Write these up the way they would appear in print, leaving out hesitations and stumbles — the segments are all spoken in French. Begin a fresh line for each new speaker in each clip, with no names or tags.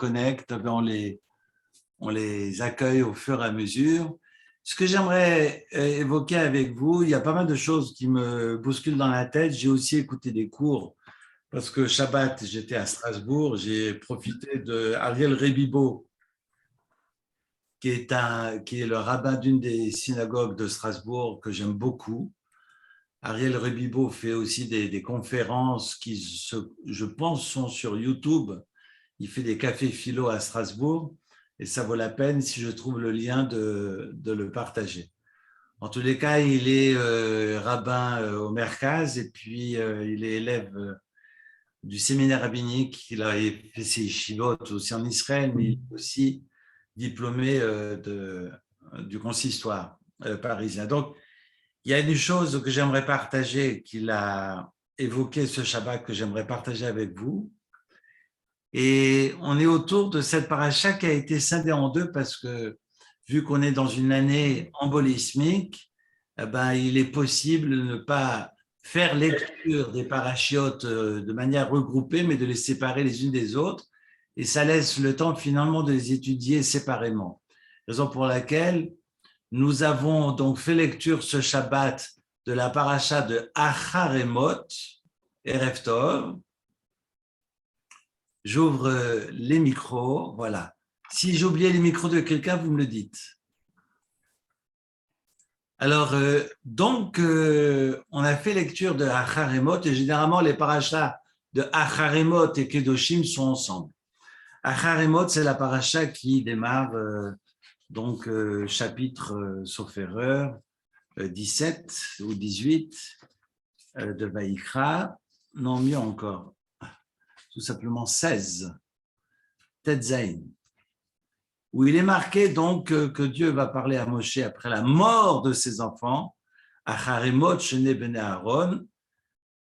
connectent, on les accueille au fur et à mesure. Ce que j'aimerais évoquer avec vous, il y a pas mal de choses qui me bousculent dans la tête. J'ai aussi écouté des cours parce que Shabbat, j'étais à Strasbourg, j'ai profité de Ariel Rebibo, qui est le rabbin d'une des synagogues de Strasbourg que j'aime beaucoup. Ariel Rebibo fait aussi des conférences qui, je pense, sont sur YouTube. Il fait des cafés philo à Strasbourg et ça vaut la peine, si je trouve le lien, de le partager. En tous les cas, il est rabbin au Merkaz et puis il est élève du séminaire rabbinique. Il a fait ses yeshivot aussi en Israël, mais il est aussi diplômé du consistoire parisien. Donc, il y a une chose que j'aimerais partager, qu'il a évoqué ce Shabbat, que j'aimerais partager avec vous. Et on est autour de cette paracha qui a été scindée en deux parce que, vu qu'on est dans une année embolismique, eh ben, il est possible de ne pas faire lecture des parachiotes de manière regroupée, mais de les séparer les unes des autres. Et ça laisse le temps finalement de les étudier séparément. Raison pour laquelle nous avons donc fait lecture ce Shabbat de la paracha de Acharemot, Erev Tov. J'ouvre les micros, voilà. Si j'ai oublié les micros de quelqu'un, vous me le dites. Alors, on a fait lecture de Acharemot et généralement les parachas de Acharemot et Kedoshim sont ensemble. Acharemot, c'est la paracha qui démarre chapitre, sauf erreur, 17 ou 18 de Vaïkra, non mieux encore, tout simplement 16, Tetzain, où il est marqué donc que Dieu va parler à Moshe après la mort de ses enfants, Acharemot Shene Bene Aaron,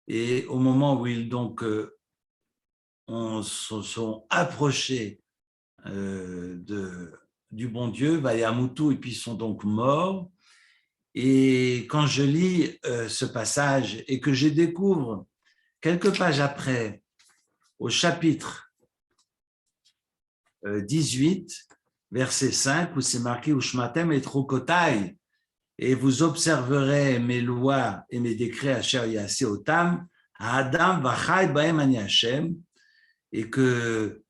et au moment où ils se sont approchés du bon Dieu, Vayamutu, et puis ils sont donc morts. Et quand je lis ce passage et que je découvre quelques pages après, au chapitre 18, verset 5, où c'est marqué « Ushmatem et trokotai » et vous observerez mes lois et mes décrets asher yaseh otam, Adam vachai baem ani Hashem, et que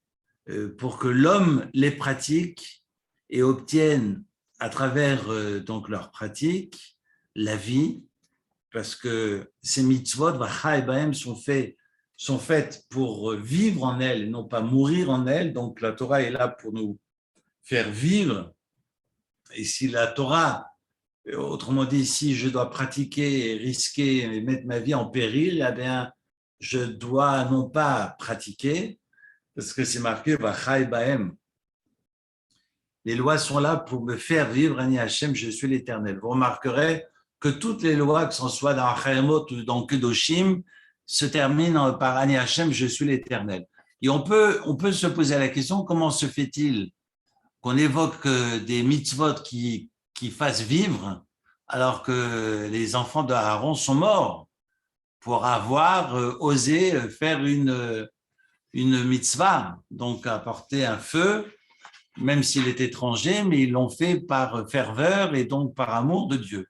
pour que l'homme les pratique et obtienne à travers donc leur pratique la vie, parce que ces mitzvot vachai baem sont faites pour vivre en elles et non pas mourir en elles. Donc la Torah est là pour nous faire vivre. Et si la Torah, autrement dit, si je dois pratiquer et risquer et mettre ma vie en péril, eh bien, je dois non pas pratiquer, parce que c'est marqué Vachai Baem. Les lois sont là pour me faire vivre, Ani Hashem, je suis l'Éternel. Vous remarquerez que toutes les lois, que ce soit dans Acharemot ou dans Kedoshim, se terminent par Ani Hashem, je suis l'Éternel. Et on peut se poser la question, comment se fait-il qu'on évoque des mitzvot qui fassent vivre, alors que les enfants d'Aaron sont morts pour avoir osé faire une mitzvah, donc apporter un feu, même s'il est étranger, mais ils l'ont fait par ferveur et donc par amour de Dieu.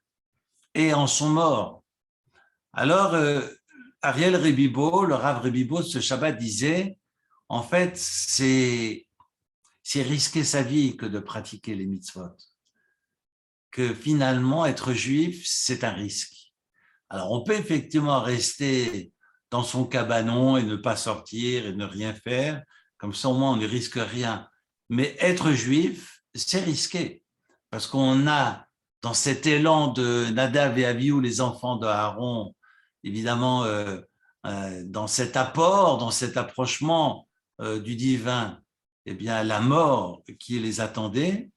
Et en sont morts. Alors, Ariel Rebibo, le Rav Rebibo, ce Shabbat disait, en fait, c'est risquer sa vie que de pratiquer les mitzvot. Que finalement, être juif, c'est un risque. Alors, on peut effectivement rester dans son cabanon et ne pas sortir et ne rien faire. Comme ça, au moins, on ne risque rien. Mais être juif, c'est risqué. Parce qu'on a, dans cet élan de Nadav et Avihu, les enfants de Aaron, évidemment, dans cet apport, dans cet approchement du divin, eh bien, la mort qui les attendait.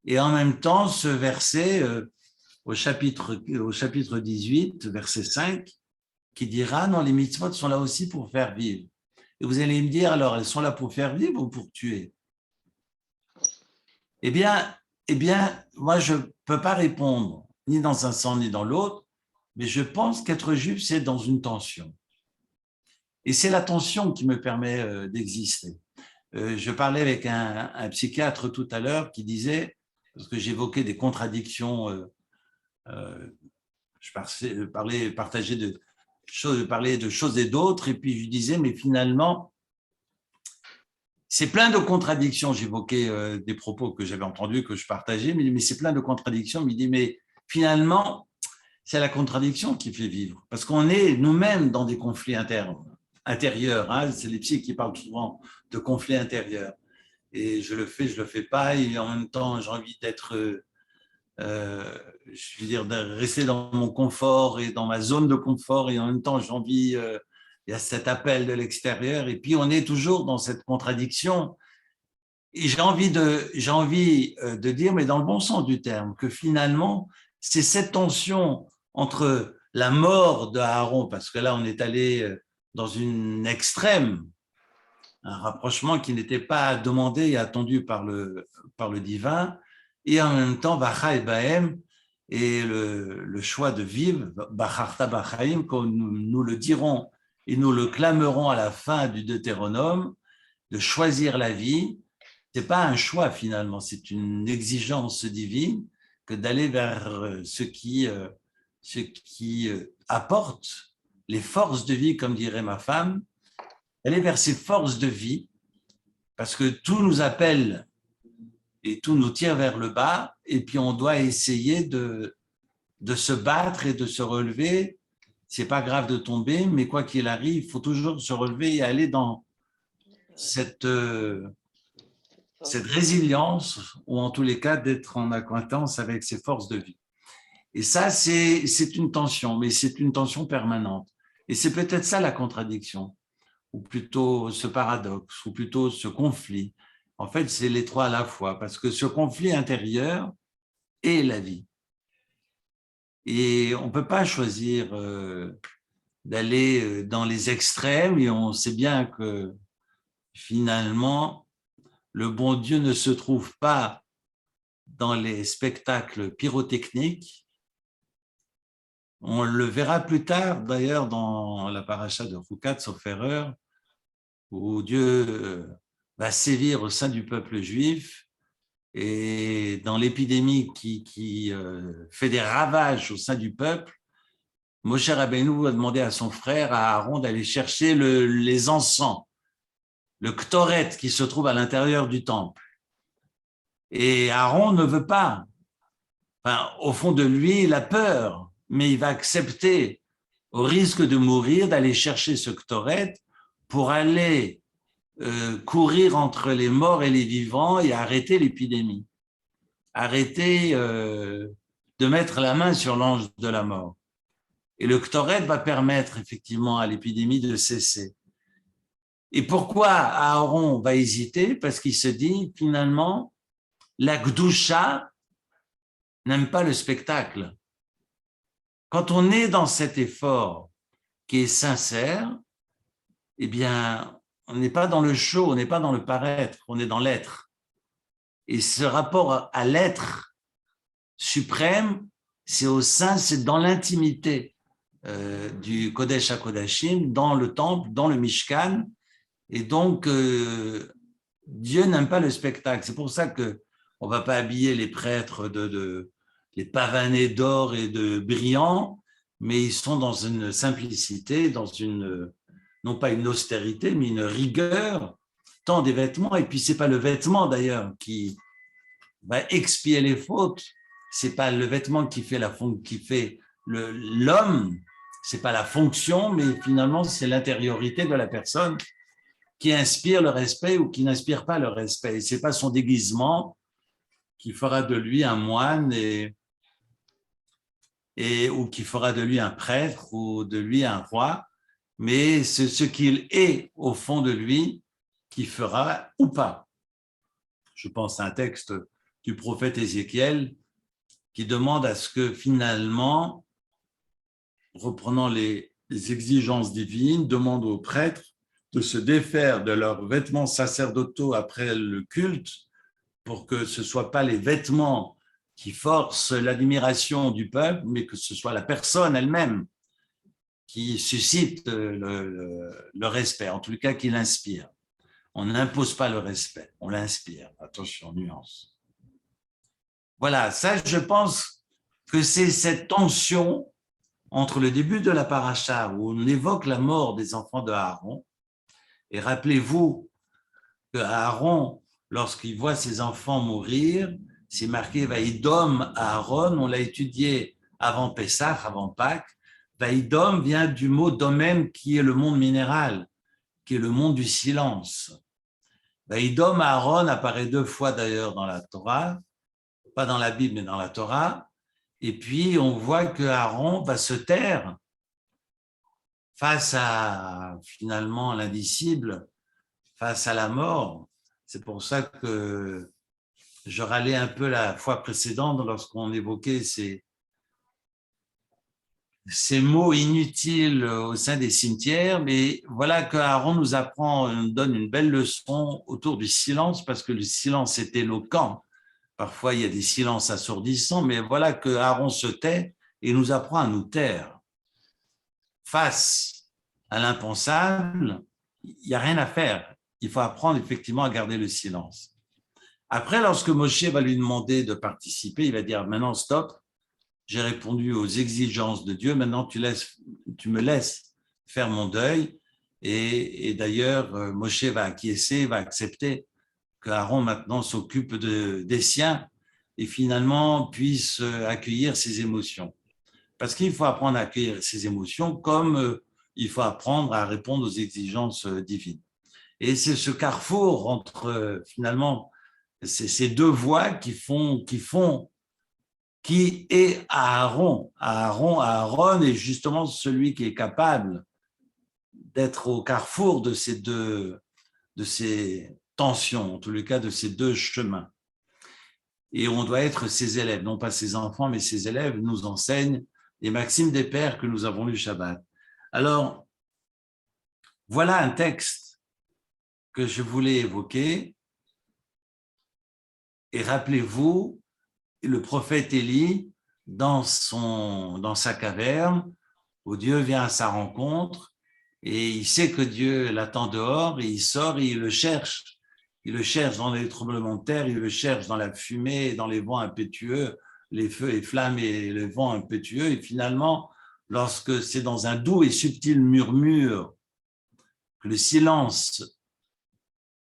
Et en même temps, ce verset au chapitre 18, verset 5, qui dira, non, les mitzvot sont là aussi pour faire vivre. Et vous allez me dire, alors, elles sont là pour faire vivre ou pour tuer? Eh bien, moi, je ne peux pas répondre, ni dans un sens, ni dans l'autre, mais je pense qu'être juif, c'est dans une tension. Et c'est la tension qui me permet d'exister. Je parlais avec un psychiatre tout à l'heure qui disait, parce que j'évoquais des contradictions, partageais parlais de choses et d'autres, et puis je disais, mais finalement, c'est plein de contradictions. J'évoquais des propos que j'avais entendus, que je partageais, mais c'est plein de contradictions. Il me dit, mais finalement, c'est la contradiction qui fait vivre, parce qu'on est nous-mêmes dans des conflits intérieurs. Hein. C'est les psys qui parlent souvent de conflits intérieurs. Et je le fais pas, et en même temps, j'ai envie d'être, je veux dire, de rester dans mon confort et dans ma zone de confort, et en même temps, j'ai envie, il y a cet appel de l'extérieur, et puis on est toujours dans cette contradiction. Et j'ai envie de dire, mais dans le bon sens du terme, que finalement, c'est cette tension entre la mort de Aaron, parce que là, on est allé dans une extrême, un rapprochement qui n'était pas demandé et attendu par le divin, et en même temps, Vacha et Bahem, et le choix de vivre, Bacharta Bachaim, comme nous le dirons et nous le clamerons à la fin du Deutéronome, de choisir la vie. Ce n'est pas un choix finalement, c'est une exigence divine que d'aller vers ce qui apporte les forces de vie, comme dirait ma femme, aller vers ces forces de vie, parce que tout nous appelle et tout nous tire vers le bas, et puis on doit essayer de se battre et de se relever. C'est pas grave de tomber, mais quoi qu'il arrive, il faut toujours se relever et aller dans cette résilience, ou en tous les cas d'être en acquaintance avec ses forces de vie. Et ça, c'est une tension, mais c'est une tension permanente. Et c'est peut-être ça la contradiction, ou plutôt ce paradoxe, ou plutôt ce conflit. En fait, c'est les trois à la fois, parce que ce conflit intérieur est la vie. Et on ne peut pas choisir d'aller dans les extrêmes, et on sait bien que finalement, le bon Dieu ne se trouve pas dans les spectacles pyrotechniques. On le verra plus tard, d'ailleurs, dans la paracha de Roukat, sauf erreur, où Dieu va sévir au sein du peuple juif, et dans l'épidémie qui fait des ravages au sein du peuple, Moshe Rabbeinu a demandé à son frère, à Aaron, d'aller chercher les encens, le Ktoret qui se trouve à l'intérieur du temple. Et Aaron ne veut pas. Enfin, au fond de lui, il a peur, mais il va accepter, au risque de mourir, d'aller chercher ce Ktoret pour aller courir entre les morts et les vivants et arrêter l'épidémie. Arrêter de mettre la main sur l'ange de la mort. Et le Ktoret va permettre effectivement à l'épidémie de cesser. Et pourquoi Aaron va hésiter? Parce qu'il se dit, finalement, la Gdusha n'aime pas le spectacle. Quand on est dans cet effort qui est sincère, eh bien, on n'est pas dans le show, on n'est pas dans le paraître, on est dans l'être. Et ce rapport à l'être suprême, c'est au sein, c'est dans l'intimité du Kodesh HaKodashim, dans le temple, dans le Mishkan. Et donc, Dieu n'aime pas le spectacle. C'est pour ça qu'on ne va pas habiller les prêtres les pavanés d'or et de brillants, mais ils sont dans une simplicité, dans une, non pas une austérité, mais une rigueur, tant des vêtements. Et puis, ce n'est pas le vêtement d'ailleurs qui va expier les fautes, ce n'est pas le vêtement qui fait l'homme, ce n'est pas la fonction, mais finalement, c'est l'intériorité de la personne qui inspire le respect ou qui n'inspire pas le respect. Ce n'est pas son déguisement qui fera de lui un moine ou qui fera de lui un prêtre ou de lui un roi, mais c'est ce qu'il est au fond de lui qui fera ou pas. Je pense à un texte du prophète Ézéchiel qui demande à ce que finalement, reprenant les exigences divines, demande aux prêtres de se défaire de leurs vêtements sacerdotaux après le culte pour que ce ne soient pas les vêtements qui forcent l'admiration du peuple, mais que ce soit la personne elle-même qui suscite le respect, en tout cas qui l'inspire. On n'impose pas le respect, on l'inspire. Attention, nuance. Voilà, ça, je pense que c'est cette tension entre le début de la paracha où on évoque la mort des enfants de Aaron. Et rappelez-vous que Aaron, lorsqu'il voit ses enfants mourir, c'est marqué Vaïdom Aaron, on l'a étudié avant Pessah, avant Pâques. Vaïdom vient du mot domem qui est le monde minéral, qui est le monde du silence. Vaïdom Aaron apparaît 2 fois d'ailleurs dans la Torah, pas dans la Bible mais dans la Torah. Et puis on voit que Aaron va se taire face à finalement l'indicible, face à la mort. C'est pour ça que je râlais un peu la fois précédente lorsqu'on évoquait ces mots inutiles au sein des cimetières, mais voilà que Aaron nous apprend, nous donne une belle leçon autour du silence, parce que le silence est éloquent. Parfois, il y a des silences assourdissants, mais voilà que Aaron se tait et nous apprend à nous taire. Face à l'impensable, il n'y a rien à faire. Il faut apprendre effectivement à garder le silence. Après, lorsque Moshe va lui demander de participer, il va dire maintenant stop, j'ai répondu aux exigences de Dieu, maintenant tu me laisses faire mon deuil. Et d'ailleurs, Moshe va acquiescer, va accepter que Aaron maintenant s'occupe des siens et finalement puisse accueillir ses émotions. Parce qu'il faut apprendre à accueillir ses émotions comme il faut apprendre à répondre aux exigences divines. Et c'est ce carrefour entre finalement ces 2 voies qui est Aaron. Aaron est justement celui qui est capable d'être au carrefour de ces tensions, en tous les cas de ces 2 chemins. Et on doit être ses élèves, non pas ses enfants, mais ses élèves nous enseignent les maximes des pères que nous avons lus Shabbat. Alors, voilà un texte que je voulais évoquer. Et rappelez-vous, le prophète Élie, dans sa caverne, où Dieu vient à sa rencontre, et il sait que Dieu l'attend dehors, et il sort et il le cherche. Il le cherche dans les tremblements de terre, il le cherche dans la fumée, dans les vents impétueux, les feux et flammes et les vents impétueux. Et finalement, lorsque c'est dans un doux et subtil murmure que le silence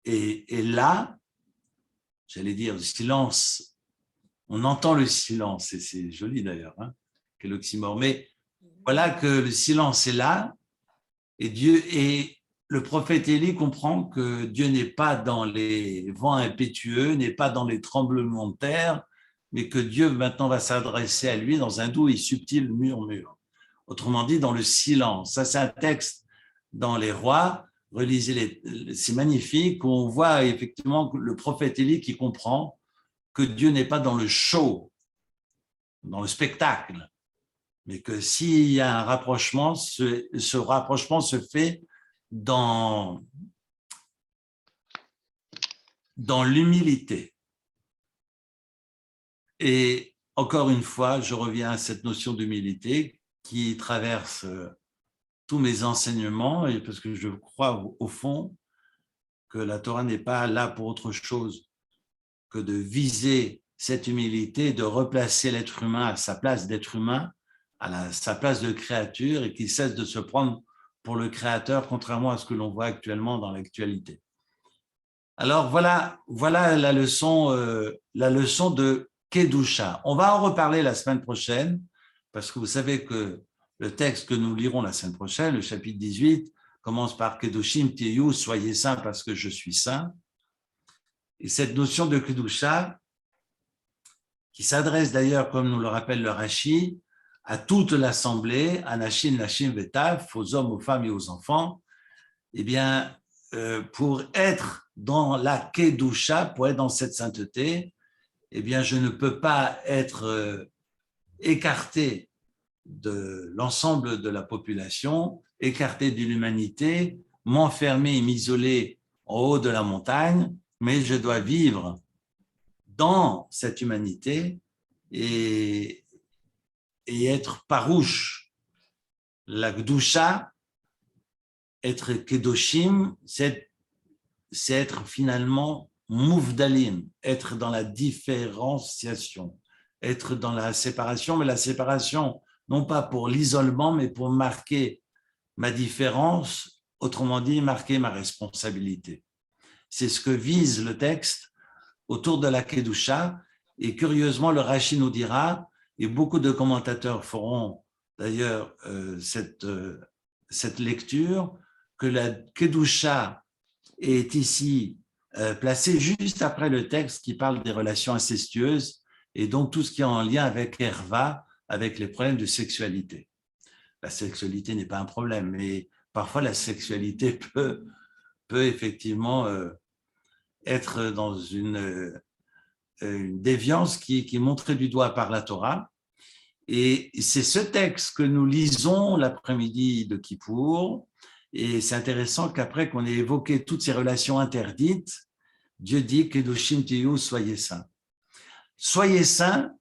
est là, j'allais dire le silence, on entend le silence, et c'est joli d'ailleurs, quel oxymore, mais voilà que le silence est là, et le prophète Élie comprend que Dieu n'est pas dans les vents impétueux, n'est pas dans les tremblements de terre, mais que Dieu maintenant va s'adresser à lui dans un doux et subtil murmure. Autrement dit, dans le silence. Ça, c'est un texte dans les Rois. Relisez c'est magnifique. On voit effectivement le prophète Élie qui comprend que Dieu n'est pas dans le show, dans le spectacle, mais que s'il y a un rapprochement, ce rapprochement se fait dans l'humilité. Et encore une fois, je reviens à cette notion d'humilité qui traverse tous mes enseignements, et parce que je crois au fond que la Torah n'est pas là pour autre chose que de viser cette humilité, de replacer l'être humain à sa place d'être humain, sa place de créature, et qu'il cesse de se prendre pour le créateur, contrairement à ce que l'on voit actuellement dans l'actualité. Alors voilà la leçon de Kedusha. On va en reparler la semaine prochaine, parce que vous savez que le texte que nous lirons la semaine prochaine, le chapitre 18, commence par Kedushim Tiyu, soyez saints parce que je suis saint. Et cette notion de Kedusha, qui s'adresse d'ailleurs, comme nous le rappelle le Rashi, à toute l'assemblée, à Nashim, Nashim Vetaf, aux hommes, aux femmes et aux enfants, eh bien, pour être dans la Kedusha, pour être dans cette sainteté, eh bien, je ne peux pas être écarté de l'ensemble de la population, écarté de l'humanité, m'enfermer et m'isoler en haut de la montagne, mais je dois vivre dans cette humanité et être parouche. La Gdusha, être Kedoshim, c'est c'est être finalement mouvdalim, être dans la différenciation, être dans la séparation, mais la séparation, non pas pour l'isolement, mais pour marquer ma différence, autrement dit, marquer ma responsabilité. C'est ce que vise le texte autour de la Kedusha, et curieusement, le Rashi nous dira, et beaucoup de commentateurs feront d'ailleurs cette lecture, que la Kedusha est ici placée juste après le texte qui parle des relations incestueuses, et donc tout ce qui est en lien avec Herva, avec les problèmes de sexualité. La sexualité n'est pas un problème, mais parfois la sexualité peut effectivement être dans une déviance qui est montrée du doigt par la Torah. Et c'est ce texte que nous lisons l'après-midi de Kippour. Et c'est intéressant qu'après qu'on ait évoqué toutes ces relations interdites, Dieu dit que Kedoshim Tiyu, soyez saints. Soyez saints,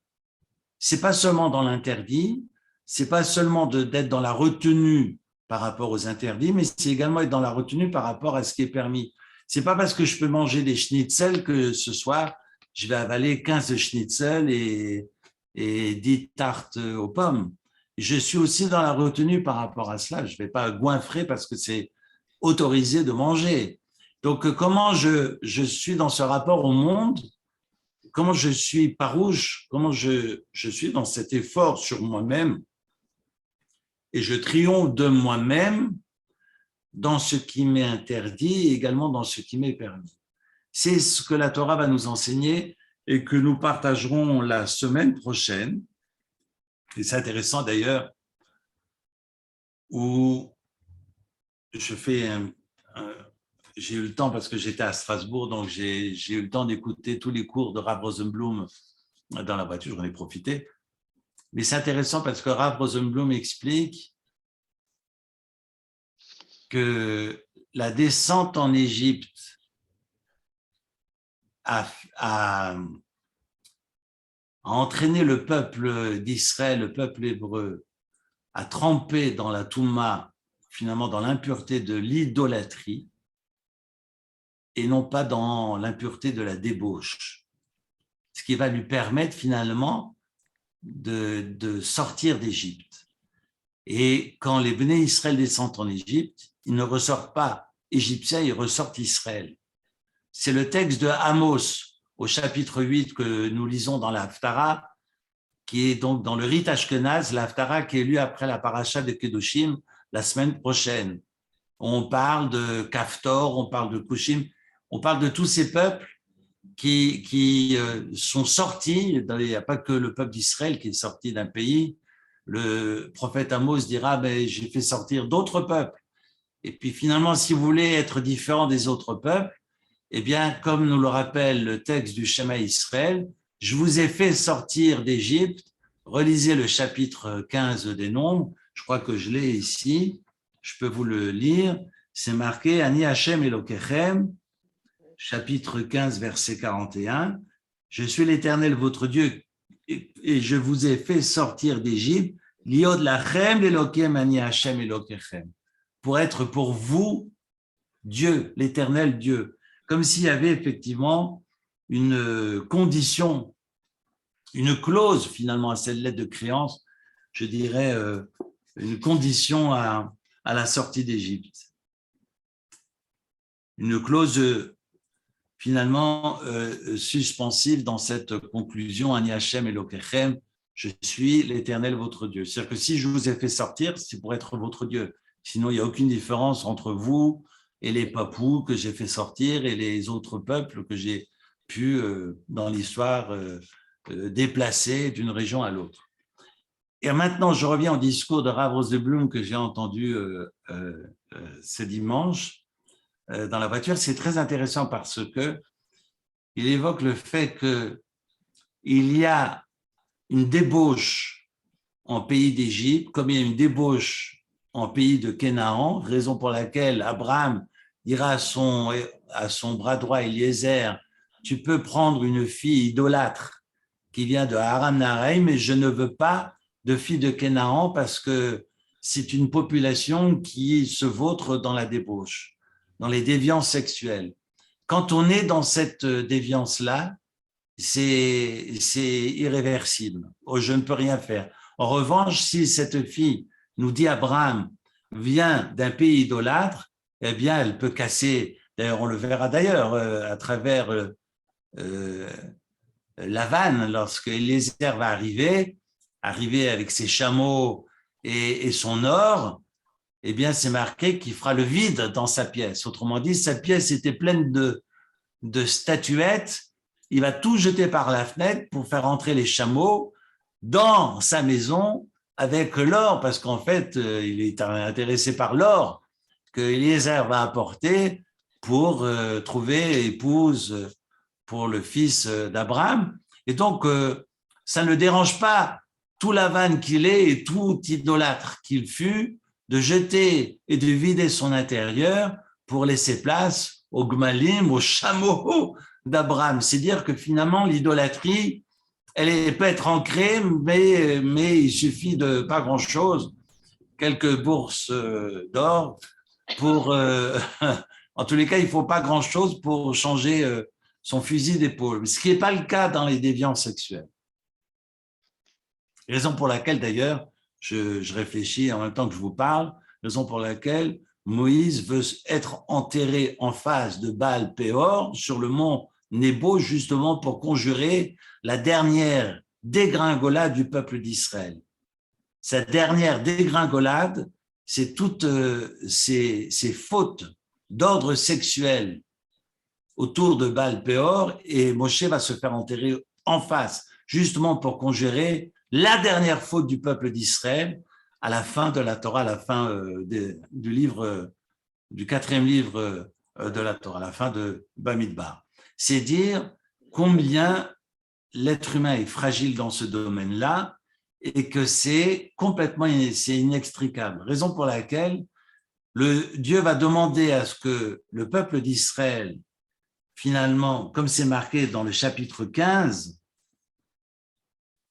c'est pas seulement dans l'interdit, c'est pas seulement d'être dans la retenue par rapport aux interdits, mais c'est également être dans la retenue par rapport à ce qui est permis. C'est pas parce que je peux manger des schnitzels que ce soir, je vais avaler 15 schnitzels et 10 tartes aux pommes. Je suis aussi dans la retenue par rapport à cela. Je ne vais pas goinfrer parce que c'est autorisé de manger. Donc, comment je suis dans ce rapport au monde, comment je suis farouche, comment je suis dans cet effort sur moi-même et je triomphe de moi-même dans ce qui m'est interdit et également dans ce qui m'est permis. C'est ce que la Torah va nous enseigner et que nous partagerons la semaine prochaine. Et c'est intéressant d'ailleurs, où j'ai eu le temps, parce que j'étais à Strasbourg, donc j'ai eu le temps d'écouter tous les cours de Rav Rosenblum dans la voiture, j'en ai profité. Mais c'est intéressant parce que Rav Rosenblum explique que la descente en Égypte a entraîné le peuple d'Israël, le peuple hébreu, à tremper dans la Touma, finalement dans l'impureté de l'idolâtrie, et non pas dans l'impureté de la débauche. Ce qui va lui permettre finalement de sortir d'Égypte. Et quand les Béné Israël descendent en Égypte, ils ne ressortent pas égyptiens, ils ressortent Israël. C'est le texte de Amos au chapitre 8 que nous lisons dans la Haftara, qui est donc dans le rite Ashkenaz, la Haftara qui est lue après la paracha de Kedoshim la semaine prochaine. On parle de Kaftor, on parle de Kushim, on parle de tous ces peuples qui sont sortis. Il n'y a pas que le peuple d'Israël qui est sorti d'un pays. Le prophète Amos dira, ben, j'ai fait sortir d'autres peuples. Et puis finalement, si vous voulez être différent des autres peuples, eh bien, comme nous le rappelle le texte du Shema Israël, je vous ai fait sortir d'Égypte. Relisez le chapitre 15 des Nombres. Je crois que je l'ai ici. Je peux vous le lire. C'est marqué Ani Hashem Elokechem, chapitre 15, verset 41. Je suis l'Éternel, votre Dieu, et je vous ai fait sortir d'Égypte. Liod lachem Elokem Ani Hashem Elokechem. Pour être pour vous Dieu, l'Éternel Dieu. Comme s'il y avait effectivement une condition, une clause finalement à cette lettre de créance, je dirais une condition à la sortie d'Égypte. Une clause finalement suspensive dans cette conclusion, Ani Hashem Elokechem, je suis l'Éternel votre Dieu. C'est-à-dire que si je vous ai fait sortir, c'est pour être votre Dieu. Sinon, il n'y a aucune différence entre vous et les papous que j'ai fait sortir et les autres peuples que j'ai pu, dans l'histoire, déplacer d'une région à l'autre. Et maintenant, je reviens au discours de Rav Rosenblum que j'ai entendu ce dimanche dans la voiture. C'est très intéressant parce que il évoque le fait qu'il y a une débauche en pays d'Égypte, comme il y a une débauche en pays de Canaan, raison pour laquelle Abraham dira à son bras droit Eliezer, tu peux prendre une fille idolâtre qui vient de Haram Naharaim, mais je ne veux pas de fille de Canaan parce que c'est une population qui se vautre dans la débauche, dans les déviances sexuelles. quand on est dans cette déviance-là, c'est irréversible. Oh, je ne peux rien faire. En revanche, si cette fille nous dit Abraham vient d'un pays idolâtre, eh bien, elle peut casser. D'ailleurs, on le verra d'ailleurs à travers Lavan, lorsque Eliezer va arriver avec ses chameaux et son or, eh bien, c'est marqué qu'il fera le vide dans sa pièce. Autrement dit, sa pièce était pleine de statuettes. Il va tout jeter par la fenêtre pour faire entrer les chameaux dans sa maison avec l'or, parce qu'en fait, il est intéressé par l'or que Eliezer va apporter pour trouver épouse pour le fils d'Abraham. Et donc, ça ne dérange pas tout Lavan qu'il est et tout idolâtre qu'il fut de jeter et de vider son intérieur pour laisser place aux gmalim, aux chameaux d'Abraham. C'est dire que finalement, l'idolâtrie, elle peut être ancrée, mais il suffit de pas grand-chose, quelques bourses d'or pour... en tous les cas, il ne faut pas grand-chose pour changer son fusil d'épaule, ce qui n'est pas le cas dans les déviances sexuelles. Raison pour laquelle, d'ailleurs, je réfléchis en même temps que je vous parle, raison pour laquelle Moïse veut être enterré en face de Baal Péor sur le mont Nebo, justement pour conjurer la dernière dégringolade du peuple d'Israël. Cette dernière dégringolade, c'est toutes ces fautes d'ordre sexuel autour de Baal Péor, et Moshe va se faire enterrer en face, justement pour conjurer la dernière faute du peuple d'Israël à la fin de la Torah, à la fin du livre, du 4e livre de la Torah, à la fin de Bamidbar. C'est dire combien l'être humain est fragile dans ce domaine-là et que c'est inextricable. Raison pour laquelle Dieu va demander à ce que le peuple d'Israël, finalement, comme c'est marqué dans le chapitre 15,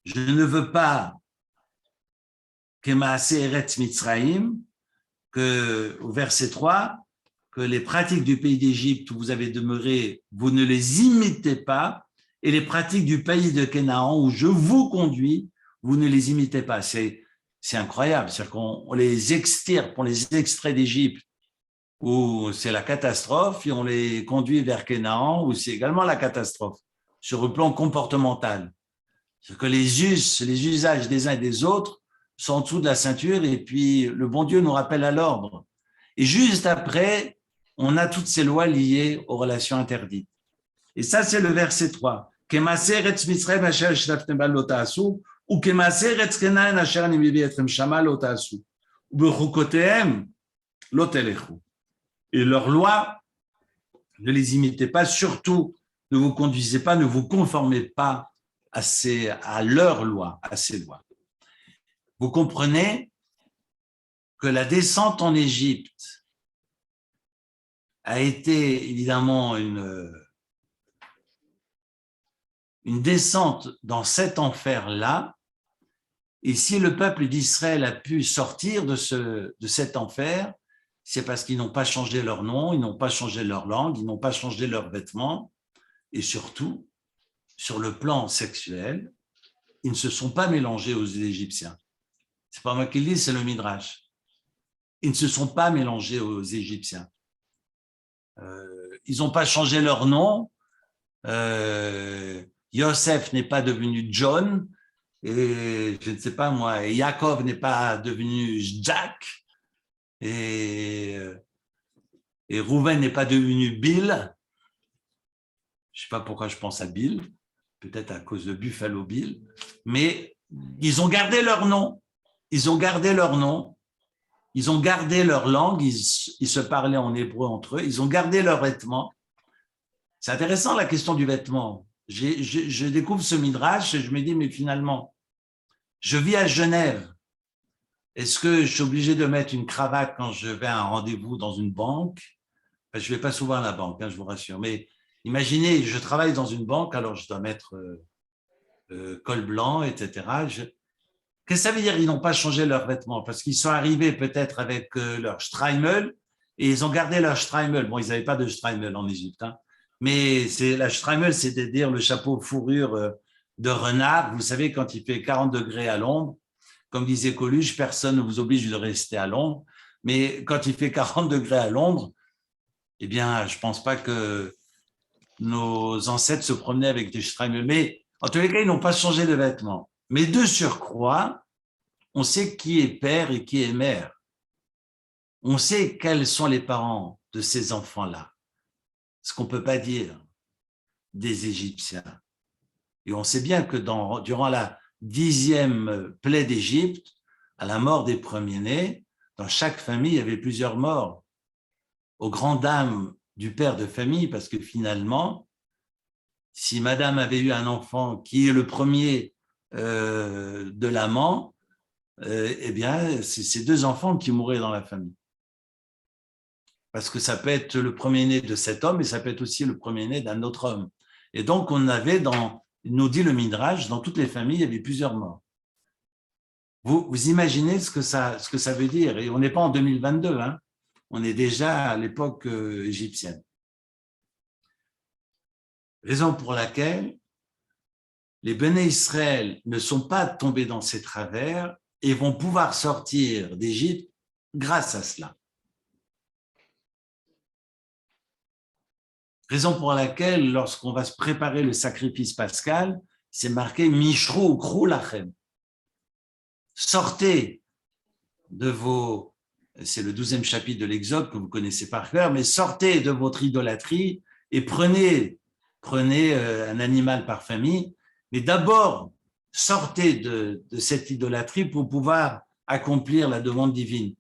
je ne veux pas que Maaseh Eretz Mitzraïm, au verset 3, que les pratiques du pays d'Égypte où vous avez demeuré, vous ne les imitez pas, et les pratiques du pays de Canaan où je vous conduis, vous ne les imitez pas. C'est incroyable, c'est-à-dire qu'on les extirpe, on les extrait d'Égypte, où c'est la catastrophe, et on les conduit vers Canaan, où c'est également la catastrophe, sur le plan comportemental. C'est-à-dire que les usages des uns et des autres sont en dessous de la ceinture, et puis le bon Dieu nous rappelle à l'ordre. Et juste après, on a toutes ces lois liées aux relations interdites. Et ça, c'est le verset 3. Ou et leurs lois, ne les imitez pas, surtout ne vous conduisez pas, ne vous conformez pas à leurs lois, à ces lois. Vous comprenez que la descente en Égypte a été évidemment une descente dans cet enfer-là, et si le peuple d'Israël a pu sortir de cet enfer, c'est parce qu'ils n'ont pas changé leur nom, ils n'ont pas changé leur langue, ils n'ont pas changé leurs vêtements, et surtout, sur le plan sexuel, ils ne se sont pas mélangés aux Égyptiens. C'est pas moi qui le dis, c'est le Midrash. Ils ne se sont pas mélangés aux Égyptiens. Ils n'ont pas changé leur nom. Yosef n'est pas devenu John, et je ne sais pas moi, Yaakov n'est pas devenu Jack, et Rouven n'est pas devenu Bill. Je ne sais pas pourquoi je pense à Bill, peut-être à cause de Buffalo Bill, mais ils ont gardé leur nom, ils ont gardé leur nom, ils ont gardé leur langue, ils se parlaient en hébreu entre eux, ils ont gardé leurs vêtements. C'est intéressant la question du vêtement. Je découvre ce midrash et je me dis, mais finalement, je vis à Genève. Est-ce que je suis obligé de mettre une cravate quand je vais à un rendez-vous dans une banque? Enfin, je ne vais pas souvent à la banque, je vous rassure. Mais imaginez, je travaille dans une banque, alors je dois mettre col blanc, etc. Qu'est-ce que ça veut dire? Ils n'ont pas changé leurs vêtements parce qu'ils sont arrivés peut-être avec leur Streimel et ils ont gardé leur Streimel. Bon, ils n'avaient pas de Streimel en Égypte, hein. Mais c'est la Stramel, c'est-à-dire le chapeau fourrure de renard. Vous savez, quand il fait 40 degrés à l'ombre, comme disait Coluche, personne ne vous oblige de rester à l'ombre. Mais quand il fait 40 degrés à l'ombre, eh bien, je ne pense pas que nos ancêtres se promenaient avec des Stramel. Mais en tous les cas, ils n'ont pas changé de vêtements. Mais de surcroît, on sait qui est père et qui est mère. On sait quels sont les parents de ces enfants-là. Ce qu'on ne peut pas dire des Égyptiens. Et on sait bien que durant la 10e plaie d'Égypte, à la mort des premiers-nés, dans chaque famille, il y avait plusieurs morts. Aux grandes dames du père de famille, parce que finalement, si madame avait eu un enfant qui est le premier de l'amant, eh bien, c'est ces deux enfants qui mouraient dans la famille. Parce que ça peut être le premier-né de cet homme et ça peut être aussi le premier-né d'un autre homme. Et donc, on avait nous dit le Midrash, dans toutes les familles, il y avait plusieurs morts. Vous imaginez ce que ça veut dire. Et on n'est pas en 2022, hein. On est déjà à l'époque égyptienne. Raison pour laquelle les Béné Israël ne sont pas tombés dans ces travers et vont pouvoir sortir d'Égypte grâce à cela. Raison pour laquelle, lorsqu'on va se préparer le sacrifice pascal, c'est marqué Mishrou Krou Lachem. Sortez de vos, c'est le 12e chapitre de l'Exode que vous connaissez par cœur, mais sortez de votre idolâtrie et prenez un animal par famille, mais d'abord sortez de cette idolâtrie pour pouvoir accomplir la demande divine.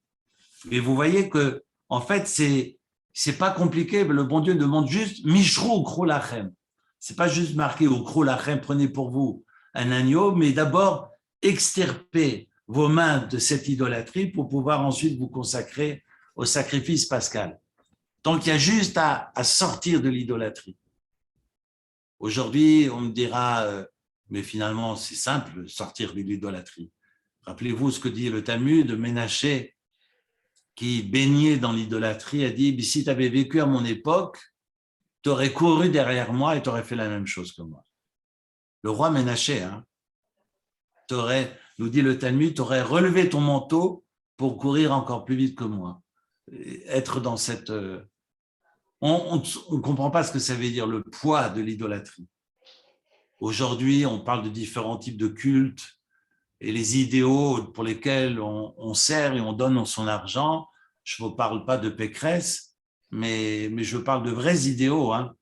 Et vous voyez que, en fait, c'est pas compliqué, le bon Dieu demande juste Mishrou Krou Lachem. C'est pas juste marqué au Krou Lachem, prenez pour vous un agneau, mais d'abord extirpez vos mains de cette idolâtrie pour pouvoir ensuite vous consacrer au sacrifice pascal. Donc, il y a juste à sortir de l'idolâtrie. Aujourd'hui, on me dira, mais finalement, c'est simple, sortir de l'idolâtrie. Rappelez-vous ce que dit le Talmud de Ménaché, qui baignait dans l'idolâtrie, a dit, si tu avais vécu à mon époque, tu aurais couru derrière moi et tu aurais fait la même chose que moi. Le roi Ménaché, hein, nous dit le Talmud, tu aurais relevé ton manteau pour courir encore plus vite que moi. Être dans cette... On ne comprend pas ce que ça veut dire, le poids de l'idolâtrie. Aujourd'hui, on parle de différents types de cultes et les idéaux pour lesquels on sert et on donne son argent. Je ne vous parle pas de Pécresse, mais je parle de vrais idéaux. Hein.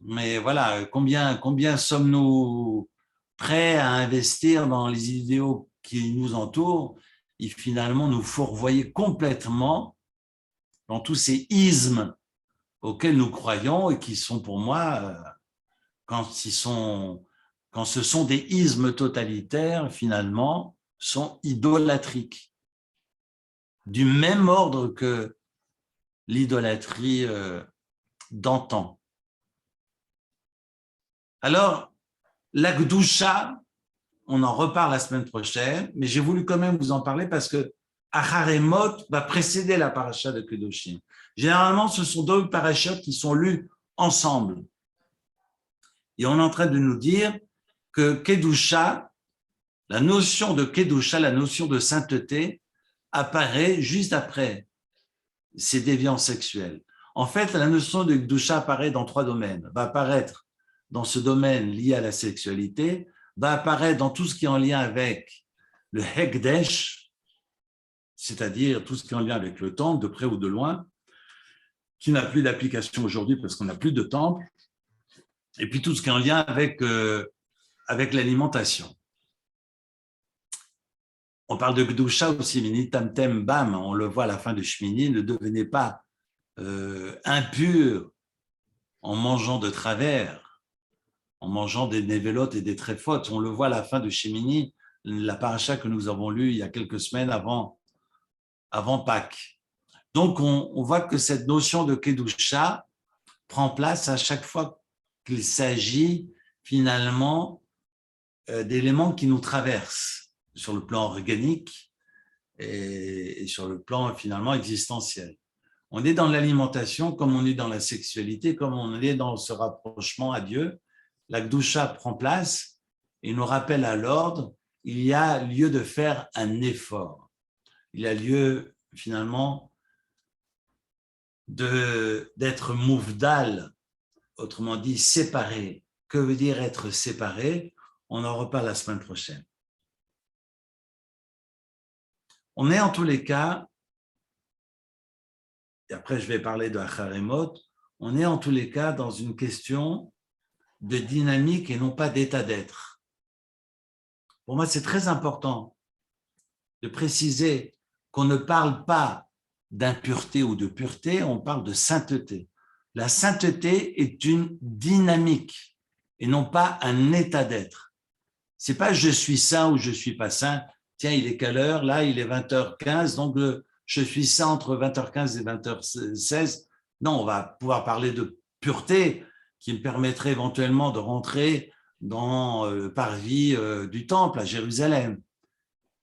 Mais voilà, combien sommes-nous prêts à investir dans les idéaux qui nous entourent et finalement nous fourvoyer complètement dans tous ces ismes auxquels nous croyons et qui sont pour moi, quand ce sont des ismes totalitaires, finalement, sont idolâtriques. Du même ordre que l'idolâtrie d'antan. Alors, la Gdusha, on en reparle la semaine prochaine, mais j'ai voulu quand même vous en parler parce que Acharemot va précéder la paracha de Kedoshim. Généralement, ce sont deux parachas qui sont lus ensemble. Et on est en train de nous dire que Kedusha, la notion de Kedusha, la notion de sainteté, apparaît juste après ces déviances sexuelles. En fait, la notion de Kedusha apparaît dans 3 domaines. Va apparaître dans ce domaine lié à la sexualité, va apparaître dans tout ce qui est en lien avec le Hekdesh, c'est-à-dire tout ce qui est en lien avec le temple, de près ou de loin, qui n'a plus d'application aujourd'hui parce qu'on n'a plus de temple, et puis tout ce qui est en lien avec l'alimentation. On parle de Gdusha aussi, Mini Tamtem Bam, on le voit à la fin de Shmini, ne devenez pas impur en mangeant de travers, en mangeant des névélotes et des tréfotes. On le voit à la fin de Shemini, la paracha que nous avons lue il y a quelques semaines avant Pâques. Donc, on voit que cette notion de Kedusha prend place à chaque fois qu'il s'agit finalement d'éléments qui nous traversent sur le plan organique et sur le plan finalement existentiel. On est dans l'alimentation comme on est dans la sexualité, comme on est dans ce rapprochement à Dieu. La Gdusha prend place et nous rappelle à l'ordre, il y a lieu de faire un effort. Il y a lieu finalement d'être mouvdal, autrement dit séparé. Que veut dire être séparé? On en reparle la semaine prochaine. On est en tous les cas, et après je vais parler de Acharemot, on est en tous les cas dans une question de dynamique et non pas d'état d'être. Pour moi, c'est très important de préciser qu'on ne parle pas d'impureté ou de pureté, on parle de sainteté. La sainteté est une dynamique et non pas un état d'être. C'est pas je suis saint ou je suis pas saint. Tiens, il est quelle heure? Là, il est 20h15, donc je suis saint entre 20h15 et 20h16. Non, on va pouvoir parler de pureté qui me permettrait éventuellement de rentrer dans le parvis du temple à Jérusalem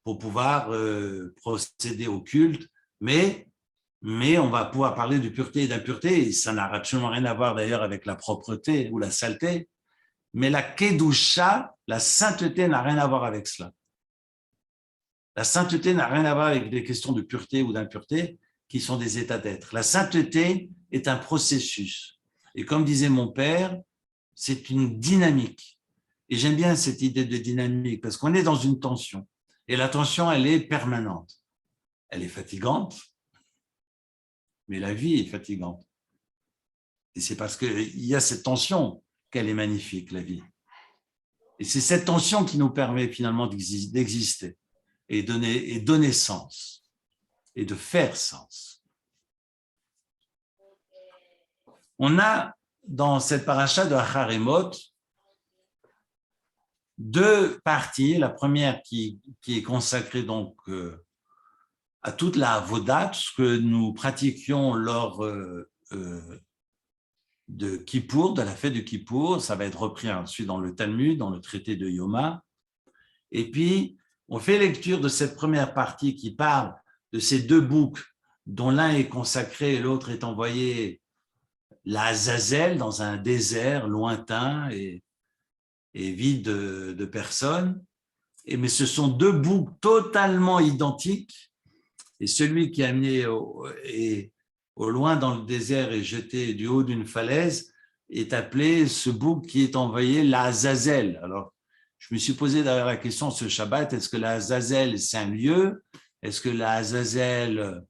pour pouvoir procéder au culte, mais on va pouvoir parler de pureté et d'impureté, et ça n'a absolument rien à voir d'ailleurs avec la propreté ou la saleté, mais la kedusha, la sainteté n'a rien à voir avec cela. La sainteté n'a rien à voir avec des questions de pureté ou d'impureté qui sont des états d'être. La sainteté est un processus, et comme disait mon père, c'est une dynamique, et j'aime bien cette idée de dynamique parce qu'on est dans une tension, et la tension, elle est permanente. Elle est fatigante, mais la vie est fatigante. Et c'est parce qu'il y a cette tension qu'elle est magnifique, la vie. Et c'est cette tension qui nous permet finalement d'exister et donner sens et de faire sens. On a dans cette paracha de Acharemot deux parties. La première qui est consacrée donc à toute la avodat, ce que nous pratiquions lors de Kippour, de la fête de Kippour. Ça va être repris ensuite dans le Talmud, dans le traité de Yoma. Et puis, on fait lecture de cette première partie qui parle de ces deux boucs dont l'un est consacré et l'autre est envoyé la Azazel dans un désert lointain et vide de personnes. Mais ce sont deux boucs totalement identiques. Et celui qui est amené au loin dans le désert et jeté du haut d'une falaise est appelé ce bouc qui est envoyé la Azazel. Alors, je me suis posé d'ailleurs la question ce Shabbat, est-ce que la Azazel c'est un lieu? Est-ce que la Azazel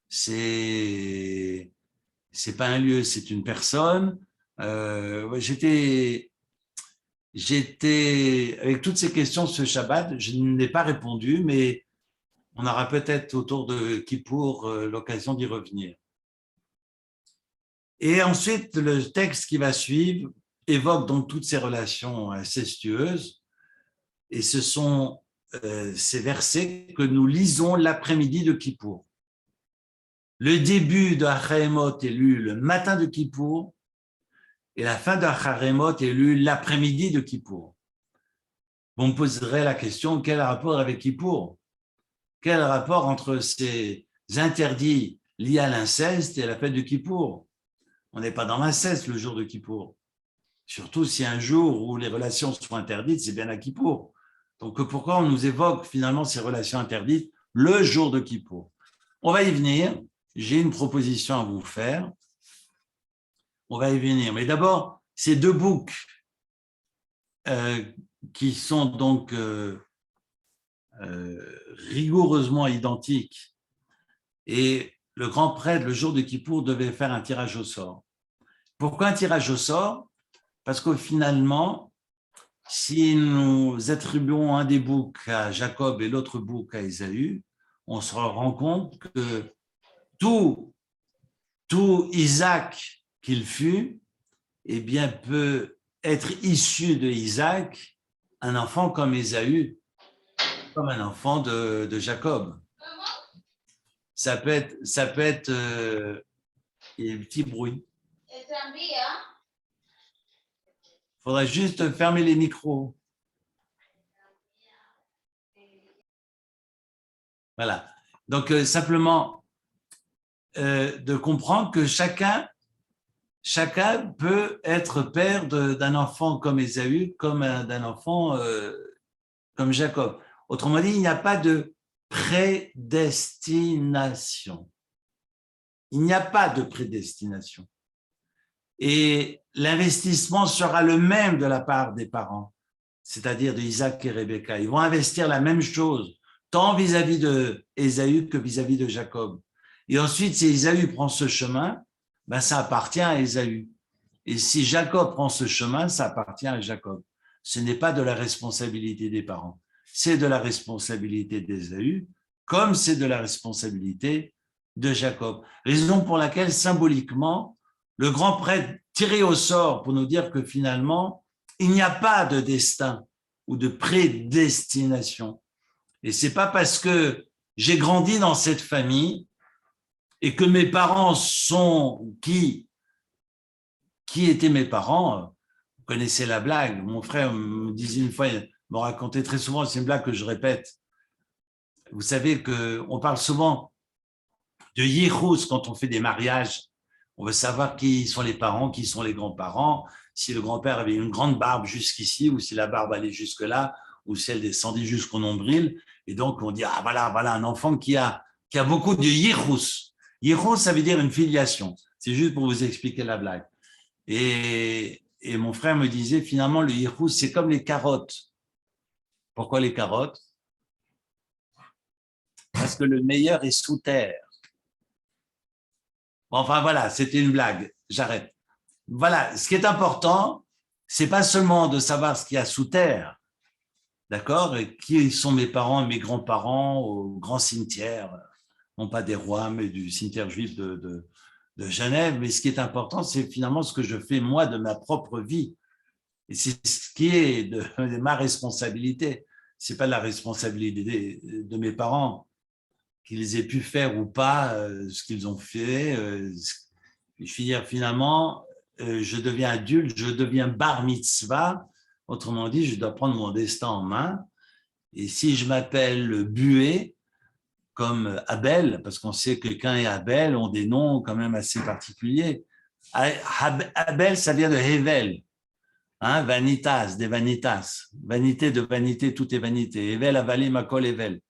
c'est pas un lieu, c'est une personne? J'étais avec toutes ces questions ce Shabbat, je n'ai pas répondu, mais on aura peut-être autour de Kippour l'occasion d'y revenir. Et ensuite, le texte qui va suivre évoque donc toutes ces relations incestueuses, et ce sont ces versets que nous lisons l'après-midi de Kippour. Le début de Acharemot est lu le matin de Kippour, et la fin de Acharemot est lu l'après-midi de Kippour. On me poserait la question, quel rapport avec Kippour? Quel rapport entre ces interdits liés à l'inceste et à la fête de Kippour? On n'est pas dans l'inceste le jour de Kippour. Surtout si un jour où les relations sont interdites, c'est bien à Kippour. Donc pourquoi on nous évoque finalement ces relations interdites le jour de Kippour? On va y venir. J'ai une proposition à vous faire. On va y venir. Mais d'abord, ces deux boucs qui sont donc rigoureusement identiques, et le grand prêtre, le jour de Kippour, devait faire un tirage au sort. Pourquoi un tirage au sort? Parce que finalement, si nous attribuons un des boucs à Jacob et l'autre bouc à Ésaü, on se rend compte que tout Isaac qu'il fut, eh bien, peut être issu de Isaac un enfant comme Ésaü, comme un enfant de Jacob. Ça peut être il y a un petit bruit. Il faudrait juste fermer les micros. Voilà. Donc, simplement, de comprendre que chacun peut être père d'un enfant comme Ésaü, comme d'un enfant comme Jacob. Autrement dit, il n'y a pas de prédestination. Il n'y a pas de prédestination. Et l'investissement sera le même de la part des parents, c'est-à-dire d'Isaac et Rebecca. Ils vont investir la même chose, tant vis-à-vis de Ésaü que vis-à-vis de Jacob. Et ensuite, si Ésaü prend ce chemin, ben ça appartient à Ésaü. Et si Jacob prend ce chemin, ça appartient à Jacob. Ce n'est pas de la responsabilité des parents, c'est de la responsabilité d'Ésaü, comme c'est de la responsabilité de Jacob. Raison pour laquelle, symboliquement, le grand prêtre tiré au sort pour nous dire que finalement, il n'y a pas de destin ou de prédestination. Et c'est pas parce que j'ai grandi dans cette famille et que mes parents sont qui étaient mes parents. Vous connaissez la blague. Mon frère me disait une fois, il me racontait très souvent, c'est une blague que je répète. Vous savez qu'on parle souvent de yichus quand on fait des mariages. On veut savoir qui sont les parents, qui sont les grands-parents, si le grand-père avait une grande barbe jusqu'ici, ou si la barbe allait jusque-là, ou si elle descendait jusqu'au nombril. Et donc, on dit, ah voilà un enfant qui a beaucoup de yichus. Yichus, ça veut dire une filiation. C'est juste pour vous expliquer la blague. Et mon frère me disait, finalement, le yichus, c'est comme les carottes. Pourquoi les carottes? Parce que le meilleur est sous terre. Enfin, voilà, c'était une blague. J'arrête. Voilà, ce qui est important, c'est pas seulement de savoir ce qu'il y a sous terre, d'accord? Et qui sont mes parents et mes grands-parents au grand cimetière, non pas des rois, mais du cimetière juif de Genève. Mais ce qui est important, c'est finalement ce que je fais moi de ma propre vie. Et c'est ce qui est de ma responsabilité. C'est pas la responsabilité de mes parents, qu'ils aient pu faire ou pas ce qu'ils ont fait. Je veux dire, finalement, je deviens adulte, je deviens bar mitzvah. Autrement dit, je dois prendre mon destin en main. Et si je m'appelle Bué, comme Abel, parce qu'on sait que Cain et Abel ont des noms quand même assez particuliers. Abel, ça vient de Hevel, hein, vanitas, des vanitas, vanité de vanité, tout est vanité. Hevel, avalé, makol, Hevel,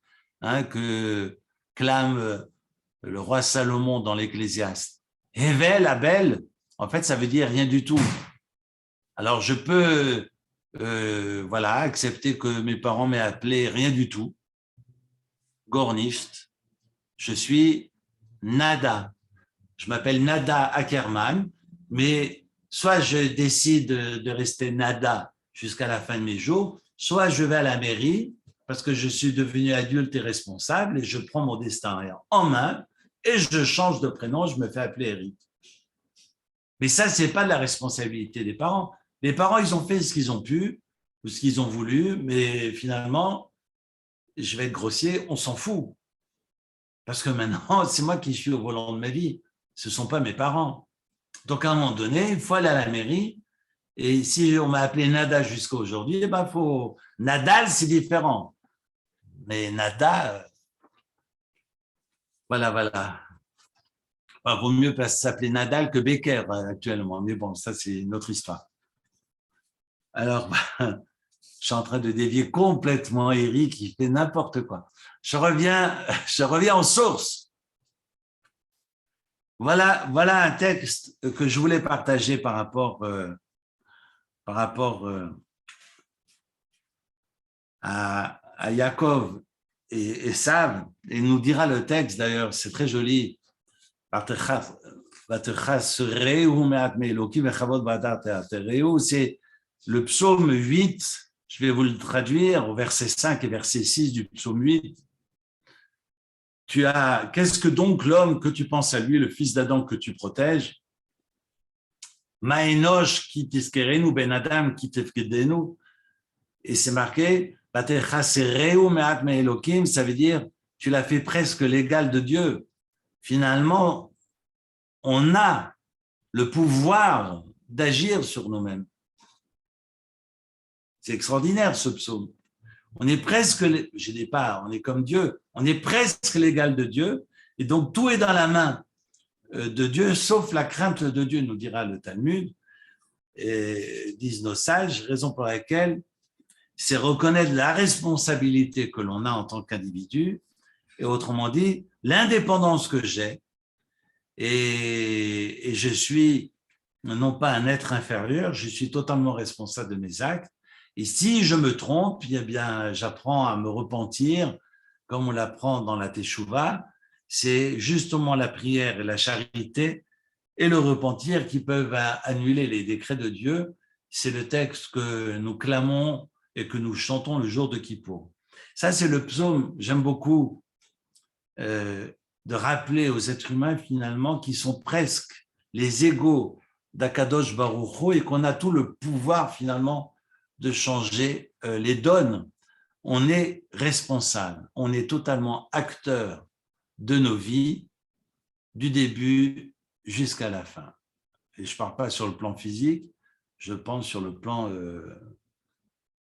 hein, que clame le roi Salomon dans l'Ecclésiaste. Hevel, Abel, en fait, ça veut dire rien du tout. Alors, je peux accepter que mes parents m'aient appelé rien du tout, Gornicht. Je suis Nada. Je m'appelle Nada Ackerman, mais soit je décide de rester Nada jusqu'à la fin de mes jours, soit je vais à la mairie parce que je suis devenu adulte et responsable et je prends mon destin en main et je change de prénom, je me fais appeler Eric. Mais ça, ce n'est pas de la responsabilité des parents. Les parents, ils ont fait ce qu'ils ont pu ou ce qu'ils ont voulu, mais finalement, je vais être grossier, on s'en fout. Parce que maintenant, c'est moi qui suis au volant de ma vie. Ce ne sont pas mes parents. Donc, à un moment donné, il faut aller à la mairie. Et si on m'a appelé Nada jusqu'à aujourd'hui, faut... Nadal, c'est différent. Mais Nada, voilà. Enfin, vaut mieux s'appeler Nadal que Becker actuellement. Mais bon, ça, c'est une autre histoire. Alors, je suis en train de dévier complètement Eric, il fait n'importe quoi. Je reviens aux sources. Voilà un texte que je voulais partager par rapport à Yaakov et Esav. Et nous dira le texte d'ailleurs, c'est très joli. C'est le psaume 8, je vais vous le traduire au verset 5 et verset 6 du psaume 8. Qu'est-ce que donc l'homme que tu penses à lui, le fils d'Adam que tu protèges? Maenosh ki tiskerenu ben Adam ki tefkedenu. Et c'est marqué, ça veut dire, tu l'as fait presque l'égal de Dieu. Finalement, on a le pouvoir d'agir sur nous-mêmes. C'est extraordinaire ce psaume. On est presque, on est comme Dieu, on est presque l'égal de Dieu, et donc tout est dans la main. de Dieu, sauf la crainte de Dieu, nous dira le Talmud, et disent nos sages, raison pour laquelle c'est reconnaître la responsabilité que l'on a en tant qu'individu, et autrement dit, l'indépendance que j'ai, et je suis non pas un être inférieur, je suis totalement responsable de mes actes, et si je me trompe, eh bien, j'apprends à me repentir, comme on l'apprend dans la Teshuvah, c'est justement la prière et la charité et le repentir qui peuvent annuler les décrets de Dieu. C'est le texte que nous clamons et que nous chantons le jour de Kippour. Ça, c'est le psaume, j'aime beaucoup de rappeler aux êtres humains finalement qui sont presque les égaux d'Akadosh Baruch Hu et qu'on a tout le pouvoir finalement de changer les donnes. On est responsable, on est totalement acteur de nos vies, du début jusqu'à la fin. Et je ne parle pas sur le plan physique, je pense sur le plan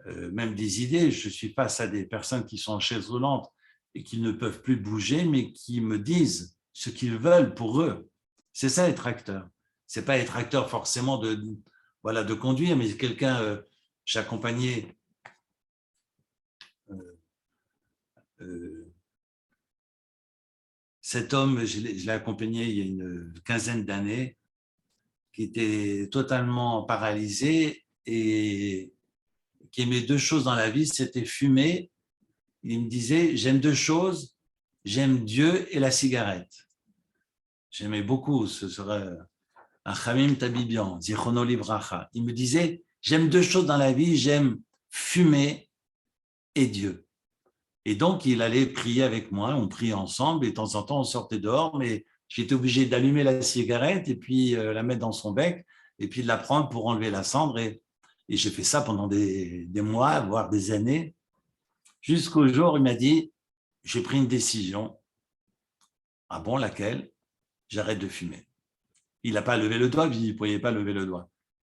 même des idées. Je suis face à des personnes qui sont en chaise roulante et qui ne peuvent plus bouger, mais qui me disent ce qu'ils veulent pour eux. C'est ça être acteur. Ce n'est pas être acteur forcément de conduire, mais quelqu'un, j'ai accompagné cet homme, je l'ai accompagné il y a une quinzaine d'années, qui était totalement paralysé et qui aimait deux choses dans la vie, c'était fumer. Il me disait, j'aime deux choses, j'aime Dieu et la cigarette. J'aimais beaucoup, ce serait un Chamim Tabibian, Zichrono Livracha. Il me disait, j'aime deux choses dans la vie, j'aime fumer et Dieu. Et donc, il allait prier avec moi, on priait ensemble, et de temps en temps, on sortait dehors, mais j'étais obligé d'allumer la cigarette et puis la mettre dans son bec, et puis de la prendre pour enlever la cendre. Et j'ai fait ça pendant des mois, voire des années, jusqu'au jour où il m'a dit, j'ai pris une décision. Ah bon, laquelle? J'arrête de fumer. Il n'a pas levé le doigt, il ne pouvait pas lever le doigt.